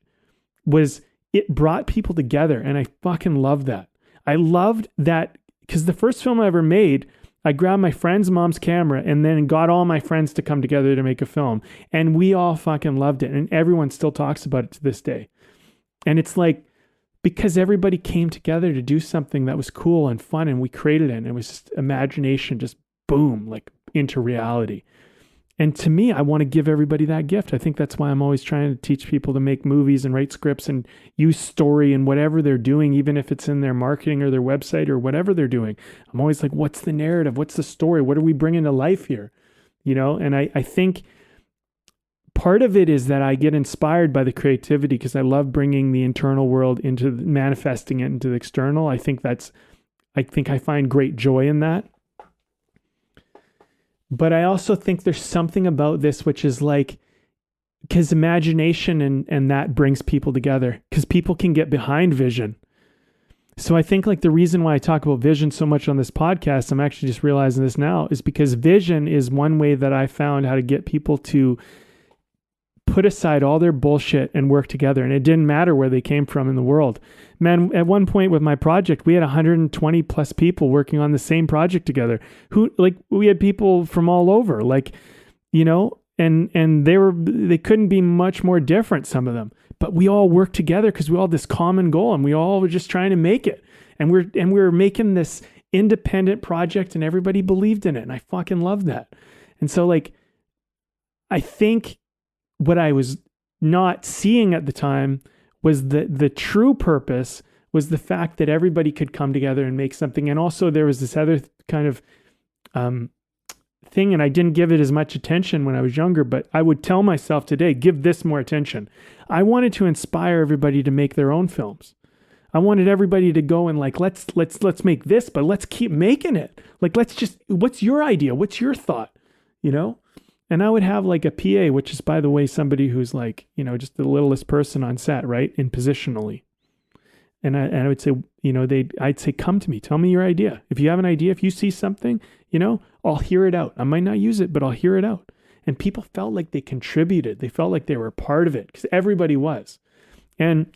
was it brought people together. And I fucking love that. I loved that because the first film I ever made, I grabbed my friend's mom's camera and then got all my friends to come together to make a film. And we all fucking loved it. And everyone still talks about it to this day. And it's like, because everybody came together to do something that was cool and fun, and we created it, and it was just imagination, just boom, like into reality. And to me, I want to give everybody that gift. I think that's why I'm always trying to teach people to make movies and write scripts and use story and whatever they're doing, even if it's in their marketing or their website or whatever they're doing. I'm always like, what's the narrative? What's the story? What are we bringing to life here? You know, and I think part of it is that I get inspired by the creativity because I love bringing the internal world into manifesting it into the external. I think I find great joy in that. But I also think there's something about this which is like, because imagination and that brings people together, because people can get behind vision. So I think like the reason why I talk about vision so much on this podcast, I'm actually just realizing this now, is because vision is one way that I found how to get people to put aside all their bullshit and work together. And it didn't matter where they came from in the world. Man, at one point with my project, we had 120 plus people working on the same project together. We had people from all over, like, you know, and they couldn't be much more different, some of them. But we all worked together because we all had this common goal, and we all were just trying to make it. And we're making this independent project, and everybody believed in it. And I fucking love that. And so like, I think what I was not seeing at the time was the true purpose was the fact that everybody could come together and make something. And also there was this other kind of thing, and I didn't give it as much attention when I was younger, but I would tell myself today, give this more attention. I wanted to inspire everybody to make their own films. I wanted everybody to go and like, let's make this, but let's keep making it. Like, what's your idea? What's your thought? You know? And I would have like a PA, which is, by the way, somebody who's like, you know, just the littlest person on set, right? In positionally. And I would say, you know, I'd say, come to me, tell me your idea. If you have an idea, if you see something, you know, I'll hear it out. I might not use it, but I'll hear it out. And people felt like they contributed. They felt like they were a part of it because everybody was. And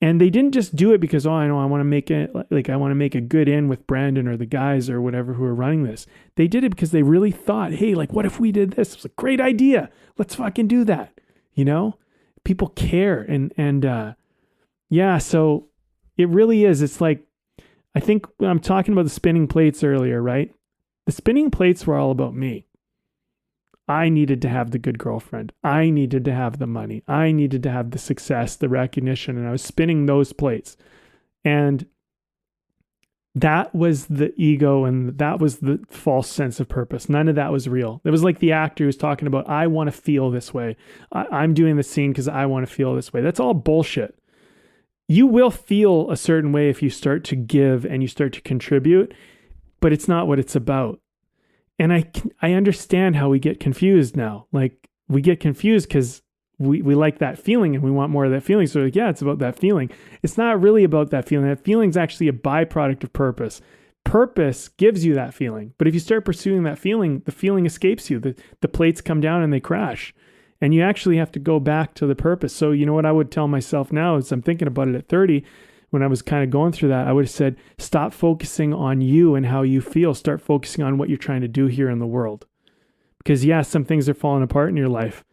they didn't just do it because, oh, I know I want to make it, like I want to make a good in with Brandon or the guys or whatever who are running this. They did it because they really thought, hey, like, what if we did this? It was a great idea. Let's fucking do that. You know, people care. And yeah, so it really is. It's like, I think when I'm talking about the spinning plates earlier, right? The spinning plates were all about me. I needed to have the good girlfriend. I needed to have the money. I needed to have the success, the recognition, and I was spinning those plates. And that was the ego, and that was the false sense of purpose. None of that was real. It was like the actor who's talking about, I want to feel this way. I'm doing the scene because I want to feel this way. That's all bullshit. You will feel a certain way if you start to give and you start to contribute, but it's not what it's about. And I understand how we get confused now. Like, we get confused because we like that feeling and we want more of that feeling. So like, yeah, it's about that feeling. It's not really about that feeling. That feeling's actually a byproduct of purpose. Purpose gives you that feeling. But if you start pursuing that feeling, the feeling escapes you. The plates come down and they crash. And you actually have to go back to the purpose. So you know what I would tell myself now is, I'm thinking about it at 30, when I was kind of going through that, I would have said, stop focusing on you and how you feel. Start focusing on what you're trying to do here in the world. Because yeah, some things are falling apart in your life,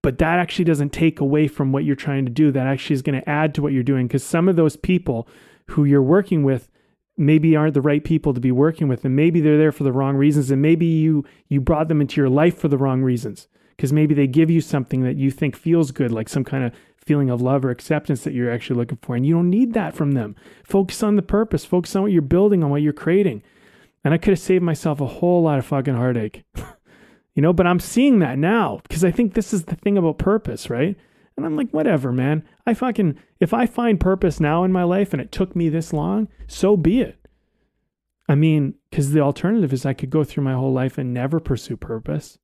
but that actually doesn't take away from what you're trying to do. That actually is going to add to what you're doing. Because some of those people who you're working with maybe aren't the right people to be working with. And maybe they're there for the wrong reasons. And maybe you brought them into your life for the wrong reasons. Because maybe they give you something that you think feels good, like some kind of feeling of love or acceptance that you're actually looking for. And you don't need that from them. Focus on the purpose. Focus on what you're building, on what you're creating. And I could have saved myself a whole lot of fucking heartache, you know, but I'm seeing that now because I think this is the thing about purpose, right? And I'm like, whatever, man. If I find purpose now in my life and it took me this long, so be it. I mean, because the alternative is I could go through my whole life and never pursue purpose.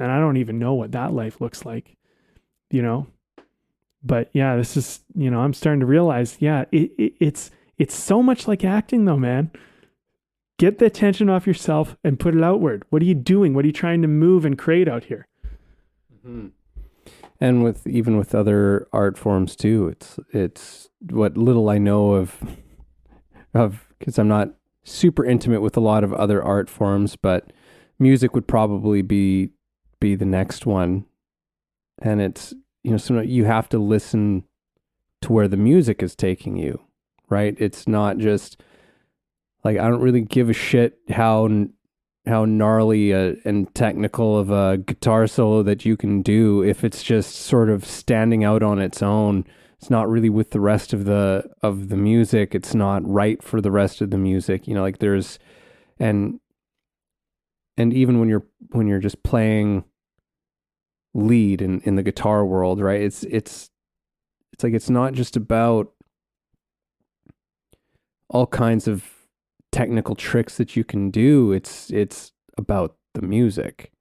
And I don't even know what that life looks like, you know? But yeah, this is, you know, I'm starting to realize, yeah, it's so much like acting though, man. Get the attention off yourself and put it outward. What are you doing? What are you trying to move and create out here? Mm-hmm. And even with other art forms too, it's what little I know of because I'm not super intimate with a lot of other art forms, but music would probably be the next one. And it's, so you have to listen to where the music is taking you, right? It's not just like, I don't really give a shit how gnarly and technical of a guitar solo that you can do if it's just sort of standing out on its own. It's not really with the rest of the music. It's not right for the rest of the music. Like there's and even when you're just playing lead in the guitar world, right? It's like it's not just about all kinds of technical tricks that you can do. It's about the music.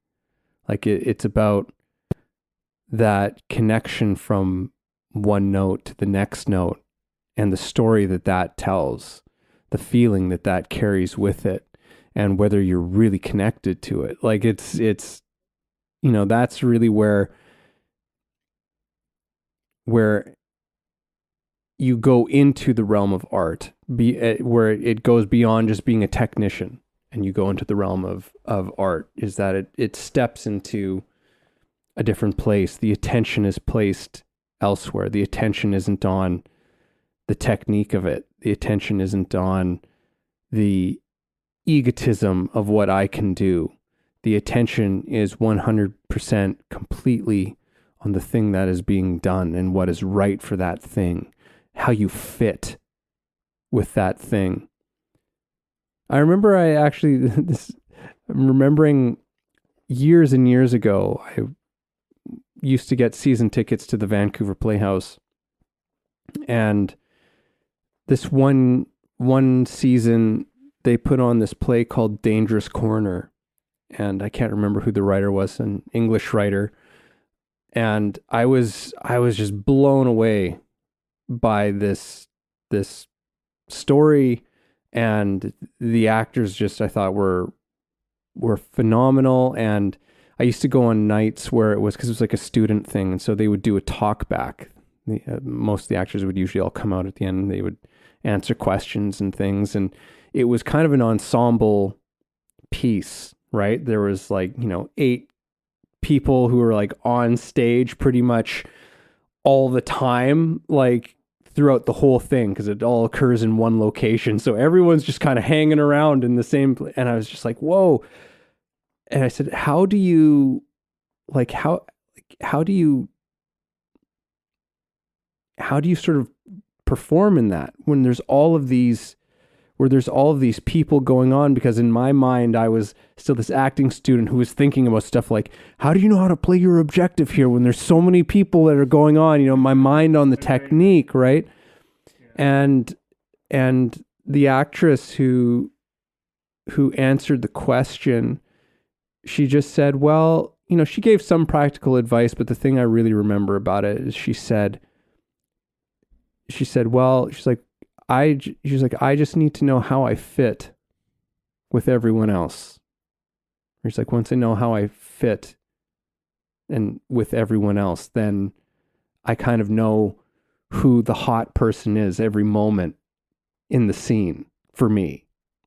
Like it's about that connection from one note to the next note and the story that tells, the feeling that carries with it, and whether you're really connected to it. Like it's that's really where you go into the realm of art, where it goes beyond just being a technician, and you go into the realm of art, is that it steps into a different place. The attention is placed elsewhere. The attention isn't on the technique of it. The attention isn't on the egotism of what I can do. The attention is 100% completely on the thing that is being done and what is right for that thing, how you fit with that thing. I remember I'm remembering years and years ago, I used to get season tickets to the Vancouver Playhouse. And this one season, they put on this play called Dangerous Corner. And I can't remember who the writer was, an English writer. And I was just blown away by this story, and the actors just, I thought were phenomenal. And I used to go on nights where it was, because it was like a student thing, and so they would do a talk back. Most of the actors would usually all come out at the end, and they would answer questions and things, and it was kind of an ensemble piece, right? There was 8 people who were like on stage pretty much all the time, like throughout the whole thing, because it all occurs in one location. So everyone's just kind of hanging around in the same place. And I was just like, whoa. And I said, how do you sort of perform in that when there's all of these people going on? Because in my mind, I was still this acting student who was thinking about stuff like, how do you know how to play your objective here when there's so many people that are going on? My mind on the technique, right? And the actress who answered the question, she just said, well, she gave some practical advice, but the thing I really remember about it is she said, well, she's like, I just need to know how I fit with everyone else. She's like, once I know how I fit and with everyone else, then I kind of know who the hot person is every moment in the scene for me,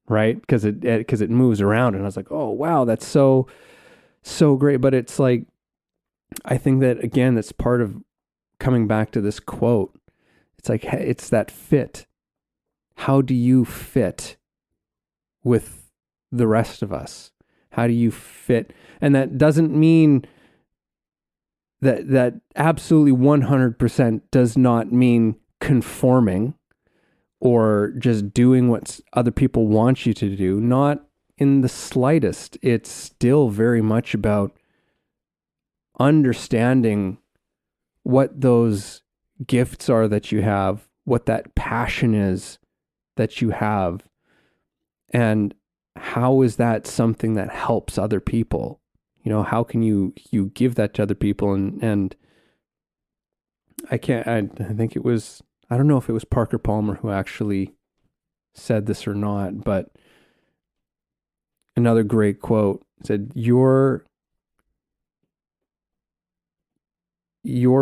right? Because it moves around, and I was like, oh wow, that's so great. But it's like, I think that again, that's part of coming back to this quote. It's like, it's that fit. How do you fit with the rest of us? How do you fit? And that doesn't mean that absolutely 100% does not mean conforming or just doing what other people want you to do. Not in the slightest. It's still very much about understanding what those gifts are that you have, what that passion is that you have, and how is that something that helps other people? How can you give that to other people? And I think it was, I don't know if it was Parker Palmer who actually said this or not, but another great quote said, your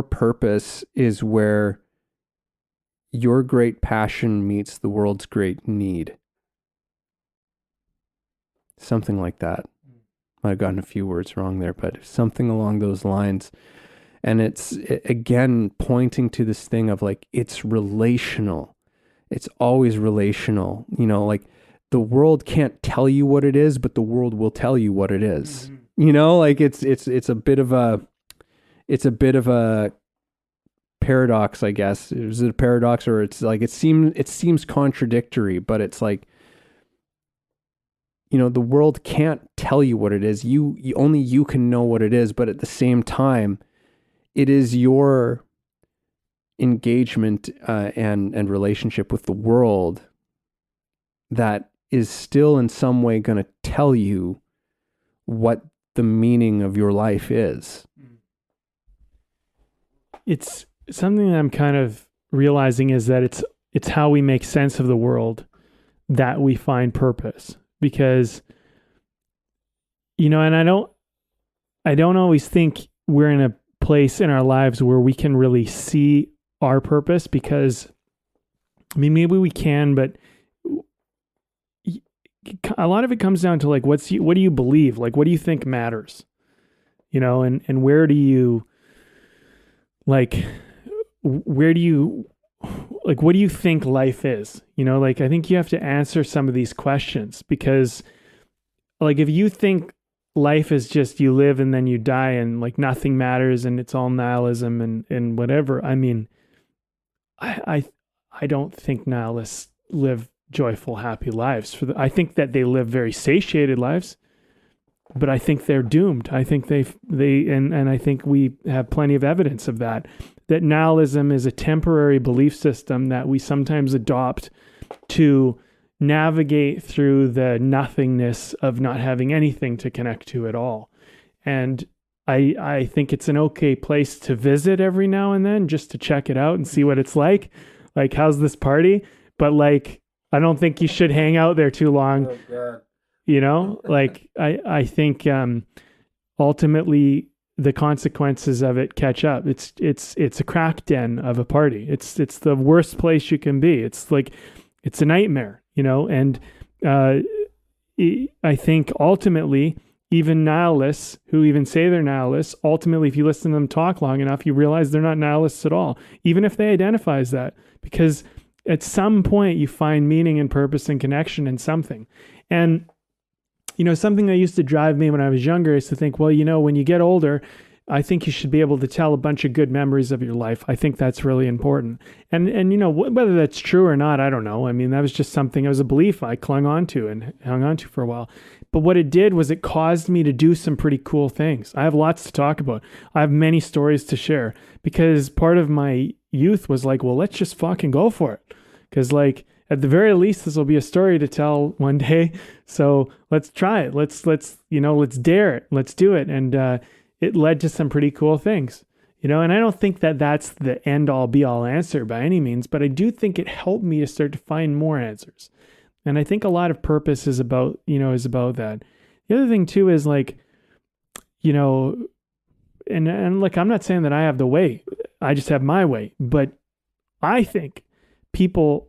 purpose is where your great passion meets the world's great need. Something like that. Might have gotten a few words wrong there, but something along those lines. And it's, again, pointing to this thing of like, it's relational. It's always relational. You know, like the world can't tell you what it is, but the world will tell you what it is. Mm-hmm. You know, like it's a bit of a paradox, I guess. Is it a paradox, or it's like, it seems contradictory, but it's like, you know, the world can't tell you what it is. You only you can know what it is, but at the same time, it is your engagement and relationship with the world that is still in some way going to tell you what the meaning of your life is. It's something that I'm kind of realizing is that it's how we make sense of the world that we find purpose. Because, you know, and I don't always think we're in a place in our lives where we can really see our purpose, because, I mean, maybe we can, but a lot of it comes down to like, what do you believe? Like, what do you think matters? You know, and where do you, like, what do you think life is? You know, like, I think you have to answer some of these questions, because like, if you think life is just you live and then you die and like nothing matters and it's all nihilism and whatever, I mean, I don't think nihilists live joyful, happy lives. I think that they live very satiated lives, but I think they're doomed. I think and I think we have plenty of evidence of that nihilism is a temporary belief system that we sometimes adopt to navigate through the nothingness of not having anything to connect to at all. And I think it's an okay place to visit every now and then, just to check it out and see what it's like. Like, how's this party? But like, I don't think you should hang out there too long. Oh, God. You know, like I think ultimately the consequences of it catch up. It's a crack den of a party. It's the worst place you can be. It's like, it's a nightmare, you know? And I think ultimately, even nihilists who even say they're nihilists, ultimately, if you listen to them talk long enough, you realize they're not nihilists at all, even if they identify as that, because at some point you find meaning and purpose and connection in something. And you know, something that used to drive me when I was younger is to think, well, you know, when you get older, I think you should be able to tell a bunch of good memories of your life. I think that's really important. And you know, whether that's true or not, I don't know. I mean, that was just something, it was a belief I clung on to and hung on to for a while. But what it did was it caused me to do some pretty cool things. I have lots to talk about. I have many stories to share, because part of my youth was like, well, let's just fucking go for it. Because like, at the very least, this will be a story to tell one day. So let's try it. Let's dare it. Let's do it. And it led to some pretty cool things, you know, and I don't think that that's the end all be all answer by any means, but I do think it helped me to start to find more answers. And I think a lot of purpose is about that. The other thing too is like, you know, and like, I'm not saying that I have the way, I just have my way, but I think people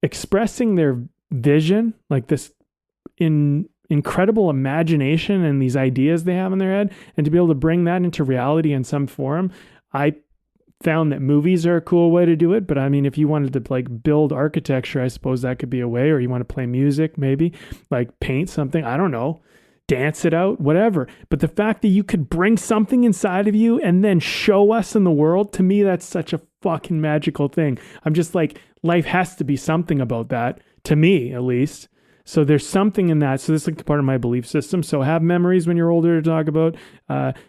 expressing their vision, like this incredible imagination and these ideas they have in their head, and to be able to bring that into reality in some form. I found that movies are a cool way to do it, but I mean, if you wanted to like build architecture, I suppose that could be a way, or you want to play music, maybe like paint something, I don't know, dance it out, whatever. But the fact that you could bring something inside of you and then show us in the world, to me, that's such a fucking magical thing. I'm just like, life has to be something about that, to me at least. So there's something in that. So this is like part of my belief system. So have memories when you're older to talk about.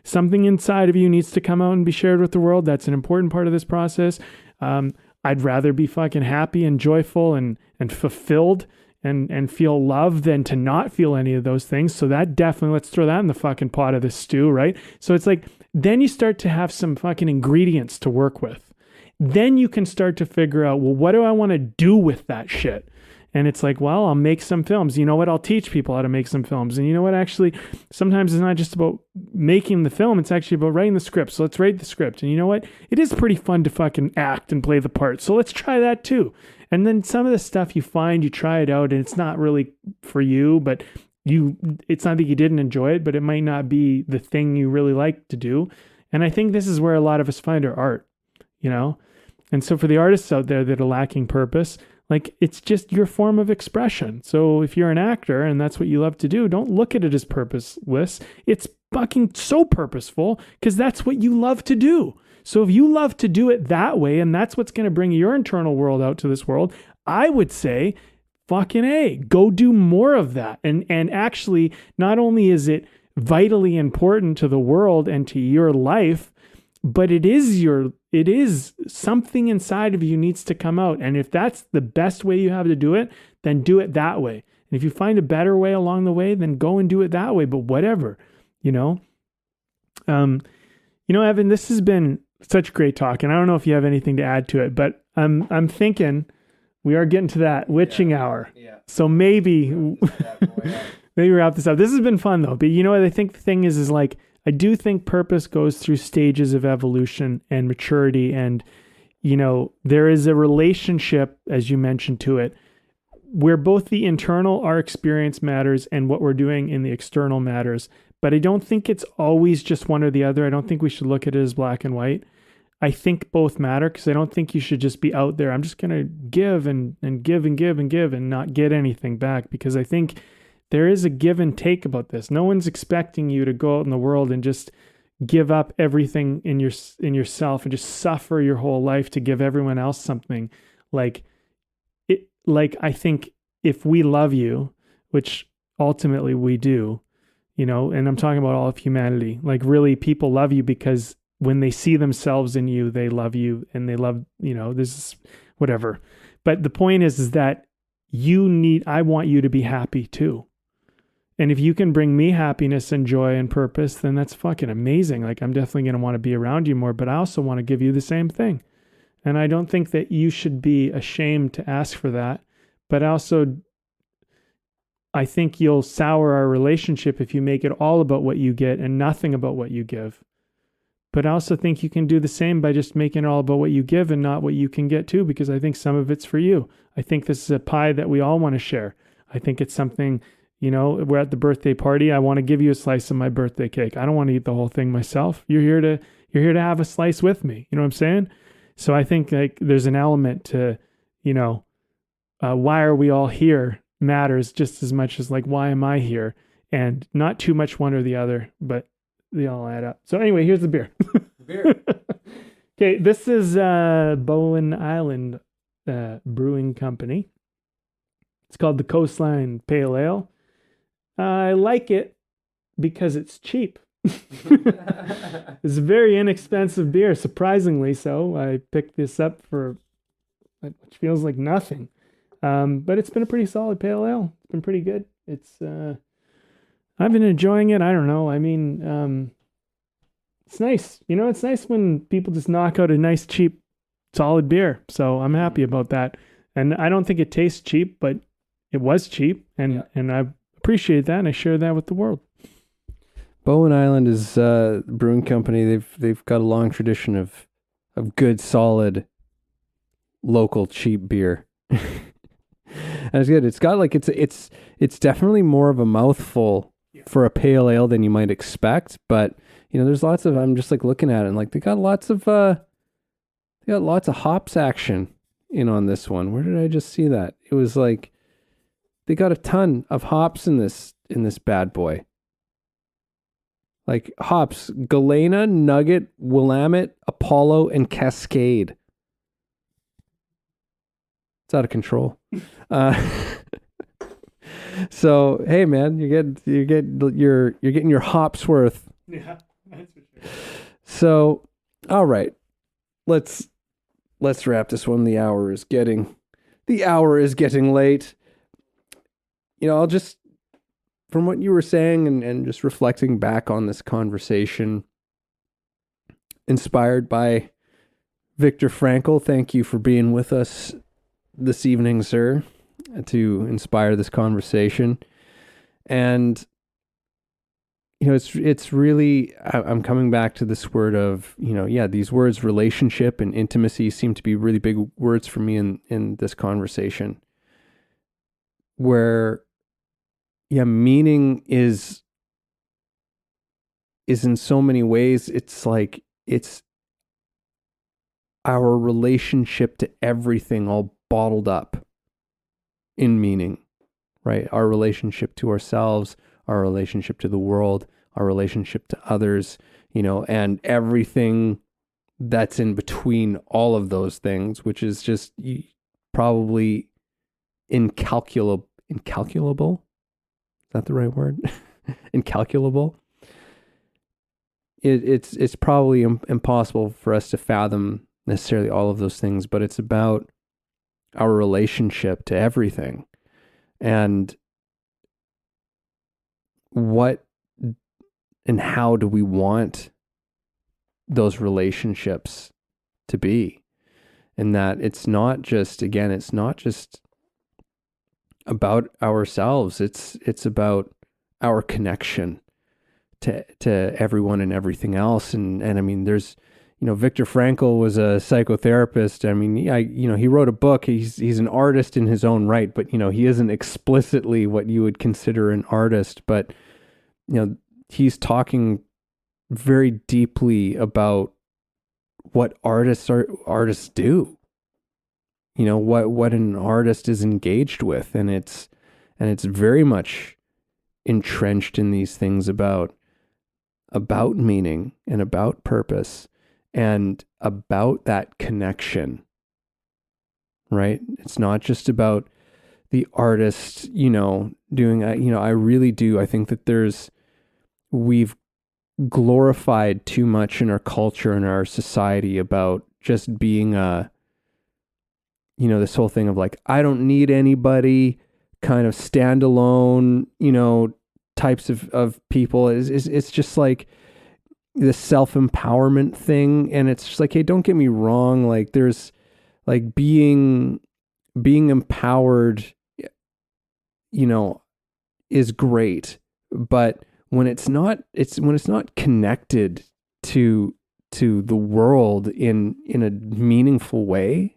Something inside of you needs to come out and be shared with the world. That's an important part of this process. I'd rather be fucking happy and joyful and fulfilled and feel love than to not feel any of those things. So that definitely, let's throw that in the fucking pot of the stew, right? So it's like, then you start to have some fucking ingredients to work with. Then you can start to figure out, well, what do I want to do with that shit? And it's like, well, I'll make some films. You know what? I'll teach people how to make some films. And you know what? Actually, sometimes it's not just about making the film. It's actually about writing the script. So let's write the script. And you know what? It is pretty fun to fucking act and play the part. So let's try that too. And then some of the stuff you find, you try it out and it's not really for you, but it's not that you didn't enjoy it, but it might not be the thing you really like to do. And I think this is where a lot of us find our art, you know? And so for the artists out there that are lacking purpose, like it's just your form of expression. So if you're an actor and that's what you love to do, don't look at it as purposeless. It's fucking so purposeful because that's what you love to do. So if you love to do it that way, and that's what's going to bring your internal world out to this world, I would say fucking A, go do more of that. And actually, not only is it vitally important to the world and to your life, but it is something inside of you needs to come out. And if that's the best way you have to do it, then do it that way. And if you find a better way along the way, then go and do it that way. But whatever, you know. Evan, this has been such great talk, and I don't know if you have anything to add to it, but I'm thinking we are getting to that witching hour. Yeah. So maybe wrap this up. This has been fun though. But you know what I think the thing is like, I do think purpose goes through stages of evolution and maturity. And, you know, there is a relationship, as you mentioned, to it, where both the internal, our experience matters, and what we're doing in the external matters. But I don't think it's always just one or the other. I don't think we should look at it as black and white. I think both matter because I don't think you should just be out there. I'm just going to give and give and give and give and not get anything back, because I think there is a give and take about this. No one's expecting you to go out in the world and just give up everything in yourself and just suffer your whole life to give everyone else something. Like I think if we love you, which ultimately we do, you know, and I'm talking about all of humanity, like really people love you because when they see themselves in you, they love you and they love, you know, this is whatever. But the point is that I want you to be happy too. And if you can bring me happiness and joy and purpose, then that's fucking amazing. Like I'm definitely going to want to be around you more, but I also want to give you the same thing. And I don't think that you should be ashamed to ask for that. But also, I think you'll sour our relationship if you make it all about what you get and nothing about what you give. But I also think you can do the same by just making it all about what you give and not what you can get too, because I think some of it's for you. I think this is a pie that we all want to share. I think it's something, you know, we're at the birthday party. I want to give you a slice of my birthday cake. I don't want to eat the whole thing myself. You're here to have a slice with me. You know what I'm saying? So I think like there's an element to, you know, why are we all here matters just as much as like, why am I here? And not too much one or the other, but they all add up. So anyway, here's the beer. Okay, this is Bowen Island Brewing Company. It's called the Coastline Pale Ale. I like it because it's cheap. It's a very inexpensive beer, surprisingly so. I picked this up for which feels like nothing. But it's been a pretty solid pale ale. It's been pretty good. It's I've been enjoying it. I don't know. I mean, it's nice. You know, it's nice when people just knock out a nice, cheap, solid beer. So I'm happy about that. And I don't think it tastes cheap, but it was cheap. And I appreciate that. And I share that with the world. Bowen Island is a brewing company. They've got a long tradition of good, solid, local, cheap beer. And it's good. It's got like it's definitely more of a mouthful for a pale ale than you might expect. But you know, there's lots of, I'm just like looking at it and like they got lots of hops action in on this one. Where did I just see that? It was like they got a ton of hops in this bad boy. Like hops, Galena, Nugget, Willamette, Apollo, and Cascade. It's out of control. So hey man, you're getting your hops worth. Yeah, that's for sure. So all right, let's wrap this one. The hour is getting late. You know, I'll just, from what you were saying and just reflecting back on this conversation, inspired by Viktor Frankl, thank you for being with us this evening, sir. to inspire this conversation. And it's really, I'm coming back to this word of, these words, relationship and intimacy, seem to be really big words for me in this conversation, where, meaning is in so many ways, it's like, it's our relationship to everything all bottled up in meaning, right? Our relationship to ourselves, our relationship to the world, our relationship to others, and everything that's in between all of those things, which is just probably incalculable. Is that the right word? Incalculable. It's probably impossible for us to fathom necessarily all of those things, but it's about our relationship to everything. And what and how do we want those relationships to be? And that it's not just about ourselves. It's about our connection to everyone and everything else. And I mean, there's, Viktor Frankl was a psychotherapist. I mean, he wrote a book. He's an artist in his own right, but he isn't explicitly what you would consider an artist. But he's talking very deeply about what artists do. What an artist is engaged with, and it's very much entrenched in these things about meaning and about purpose and about that connection, right? It's not just about the artist, doing, I really do. I think that we've glorified too much in our culture and our society about just being this whole thing of like, I don't need anybody, kind of standalone, types of people. It's just like the self-empowerment thing. And it's just like, hey, don't get me wrong. Like there's like being empowered, is great. But when it's not connected to the world in a meaningful way,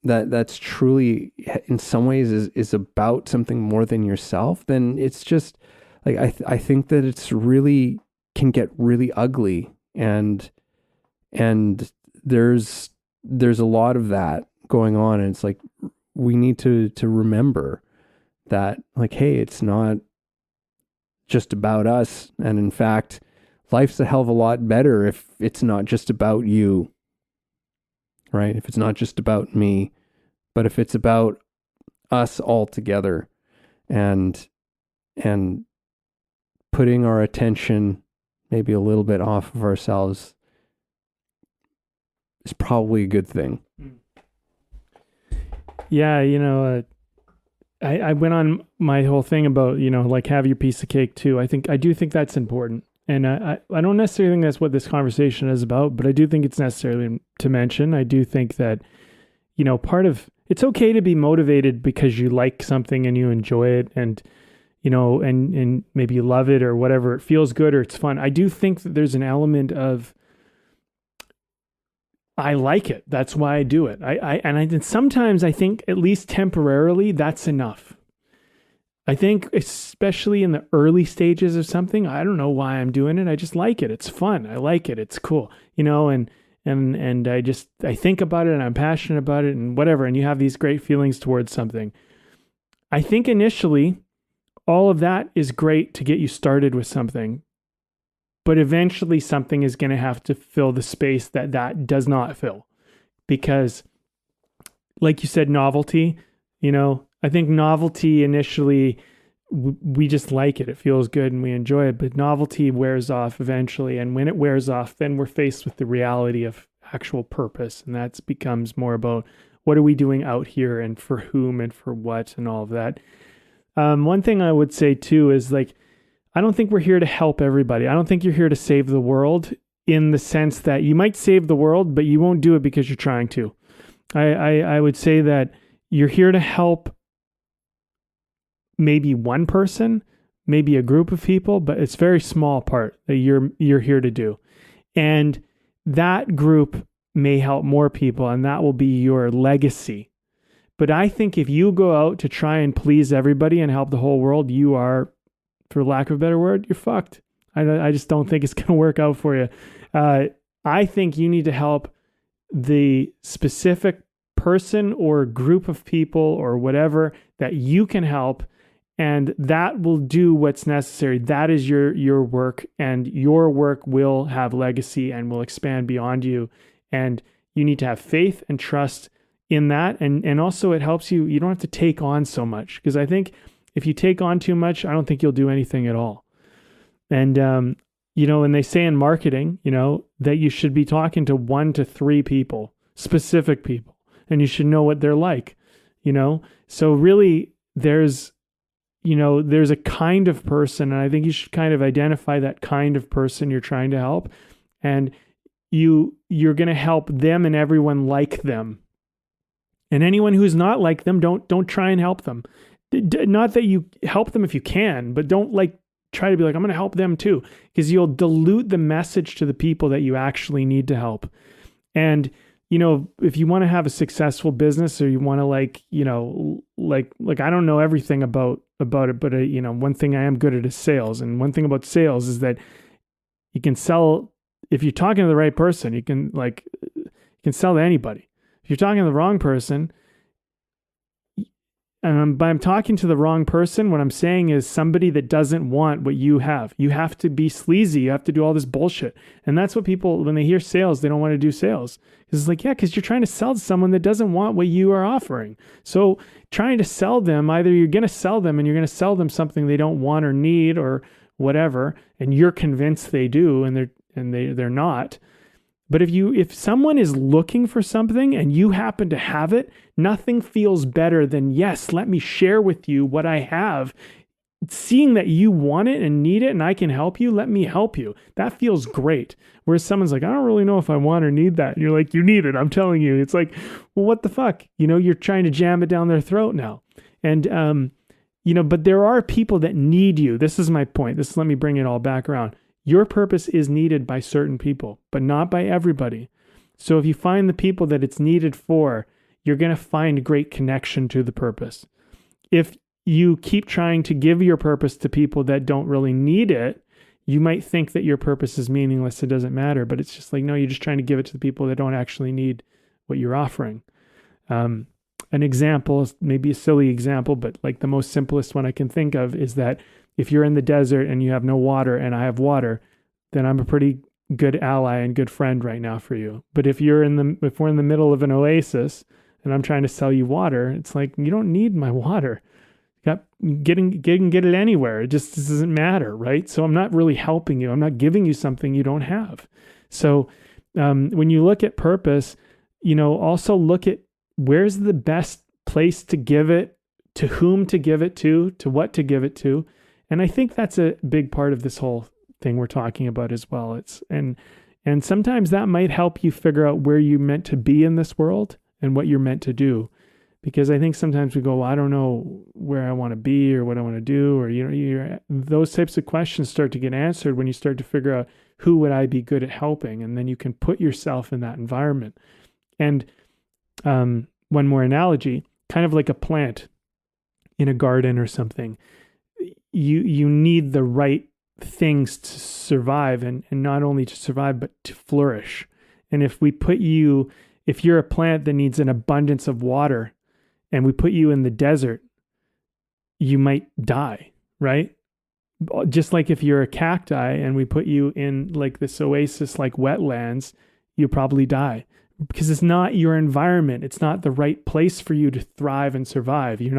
that's truly in some ways is about something more than yourself, then it's just like, I think that it's really can get really ugly, and there's a lot of that going on. And it's like, we need to remember that, like, hey, it's not just about us. And in fact, life's a hell of a lot better if it's not just about you, right? If it's not just about me, but if it's about us all together, and putting our attention maybe a little bit off of ourselves is probably a good thing. Yeah, I went on my whole thing about, like, have your piece of cake too. I do think that's important. And I don't necessarily think that's what this conversation is about, but I do think it's necessary to mention. I do think that, it's okay to be motivated because you like something and you enjoy it, and, and maybe you love it or whatever. It feels good or it's fun. I do think that there's an element of, I like it. That's why I do it. And sometimes I think, at least temporarily, that's enough. I think especially in the early stages of something, I don't know why I'm doing it. I just like it. It's fun. I like it. It's cool, and I think about it and I'm passionate about it and whatever. And you have these great feelings towards something. I think initially all of that is great to get you started with something, but eventually something is going to have to fill the space that does not fill, because like you said, novelty, I think novelty initially, we just like it. It feels good and we enjoy it, but novelty wears off eventually. And when it wears off, then we're faced with the reality of actual purpose. And that becomes more about, what are we doing out here and for whom and for what and all of that. One thing I would say too is, like, I don't think we're here to help everybody. I don't think you're here to save the world, in the sense that you might save the world, but you won't do it because you're trying to. I would say that you're here to help maybe one person, maybe a group of people, but it's a very small part that you're here to do. And that group may help more people, and that will be your legacy. But I think if you go out to try and please everybody and help the whole world, you are, for lack of a better word, you're fucked. I just don't think it's going to work out for you. I think you need to help the specific person or group of people or whatever that you can help, and that will do what's necessary. That is your work, and your work will have legacy and will expand beyond you. And you need to have faith and trust in that. And also it helps you don't have to take on so much, because I think if you take on too much, I don't think you'll do anything at all. And, and they say in marketing, that you should be talking to 1 to 3 people, specific people, and you should know what they're like, So really there's a kind of person, and I think you should kind of identify that kind of person you're trying to help, and you're going to help them and everyone like them. And anyone who's not like them, don't try and help them. Not that you help them if you can, but don't try to be like, I'm going to help them too, because you'll dilute the message to the people that you actually need to help. And, if you want to have a successful business, or you want to I don't know everything about it, but one thing I am good at is sales. And one thing about sales is that you can sell, if you're talking to the right person, you can sell to anybody. If you're talking to the wrong person, and by I'm talking to the wrong person, what I'm saying is somebody that doesn't want what you have. You have to be sleazy. You have to do all this bullshit. And that's what people, when they hear sales, they don't want to do sales. Because it's because you're trying to sell to someone that doesn't want what you are offering. So trying to sell them, either you're going to sell them and you're going to sell them something they don't want or need or whatever, and you're convinced they do, and they're not. But if someone is looking for something and you happen to have it, nothing feels better than, yes, let me share with you what I have. Seeing that you want it and need it and I can help you, let me help you. That feels great. Whereas someone's like, I don't really know if I want or need that. And you're like, you need it, I'm telling you. It's like, well, what the fuck? You're trying to jam it down their throat now. And, but there are people that need you. This is my point. Let me bring it all back around. Your purpose is needed by certain people, but not by everybody. So if you find the people that it's needed for, you're going to find great connection to the purpose. If you keep trying to give your purpose to people that don't really need it, you might think that your purpose is meaningless, it doesn't matter, but it's just no, you're just trying to give it to the people that don't actually need what you're offering. An example, maybe a silly example, but the most simplest one I can think of is that if you're in the desert and you have no water and I have water, then I'm a pretty good ally and good friend right now for you. But if we're in the middle of an oasis and I'm trying to sell you water, it's you don't need my water. Get it anywhere. It just doesn't matter, right? So I'm not really helping you. I'm not giving you something you don't have. So when you look at purpose, also look at where's the best place to give it, to whom to give it to what to give it to. And I think that's a big part of this whole thing we're talking about as well. And sometimes that might help you figure out where you're meant to be in this world and what you're meant to do. Because I think sometimes we go, well, I don't know where I want to be or what I want to do, or those types of questions start to get answered when you start to figure out who would I be good at helping, and then you can put yourself in that environment. And one more analogy, kind of like a plant in a garden or something. You need the right things to survive, and not only to survive, but to flourish. And if you're a plant that needs an abundance of water, and we put you in the desert, you might die, right? Just like if you're a cacti and we put you in this oasis, wetlands, you probably die. Because it's not your environment. It's not the right place for you to thrive and survive. It's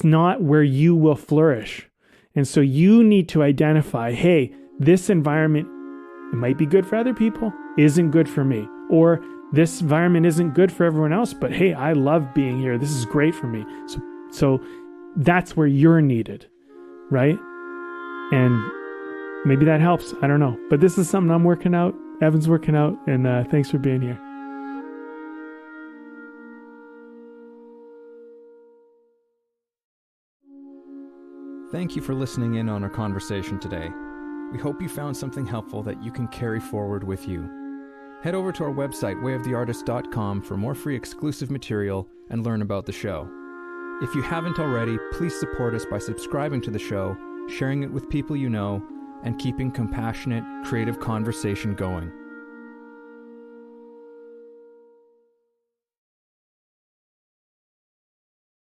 not where you will flourish. And so you need to identify, hey, this environment, it might be good for other people, isn't good for me. Or this environment isn't good for everyone else, but hey, I love being here. This is great for me. So that's where you're needed, right? And maybe that helps. I don't know. But this is something I'm working out. Evan's working out. And thanks for being here. Thank you for listening in on our conversation today. We hope you found something helpful that you can carry forward with you. Head over to our website, wayoftheartist.com, for more free exclusive material and learn about the show. If you haven't already, please support us by subscribing to the show, sharing it with people you know, and keeping compassionate, creative conversation going.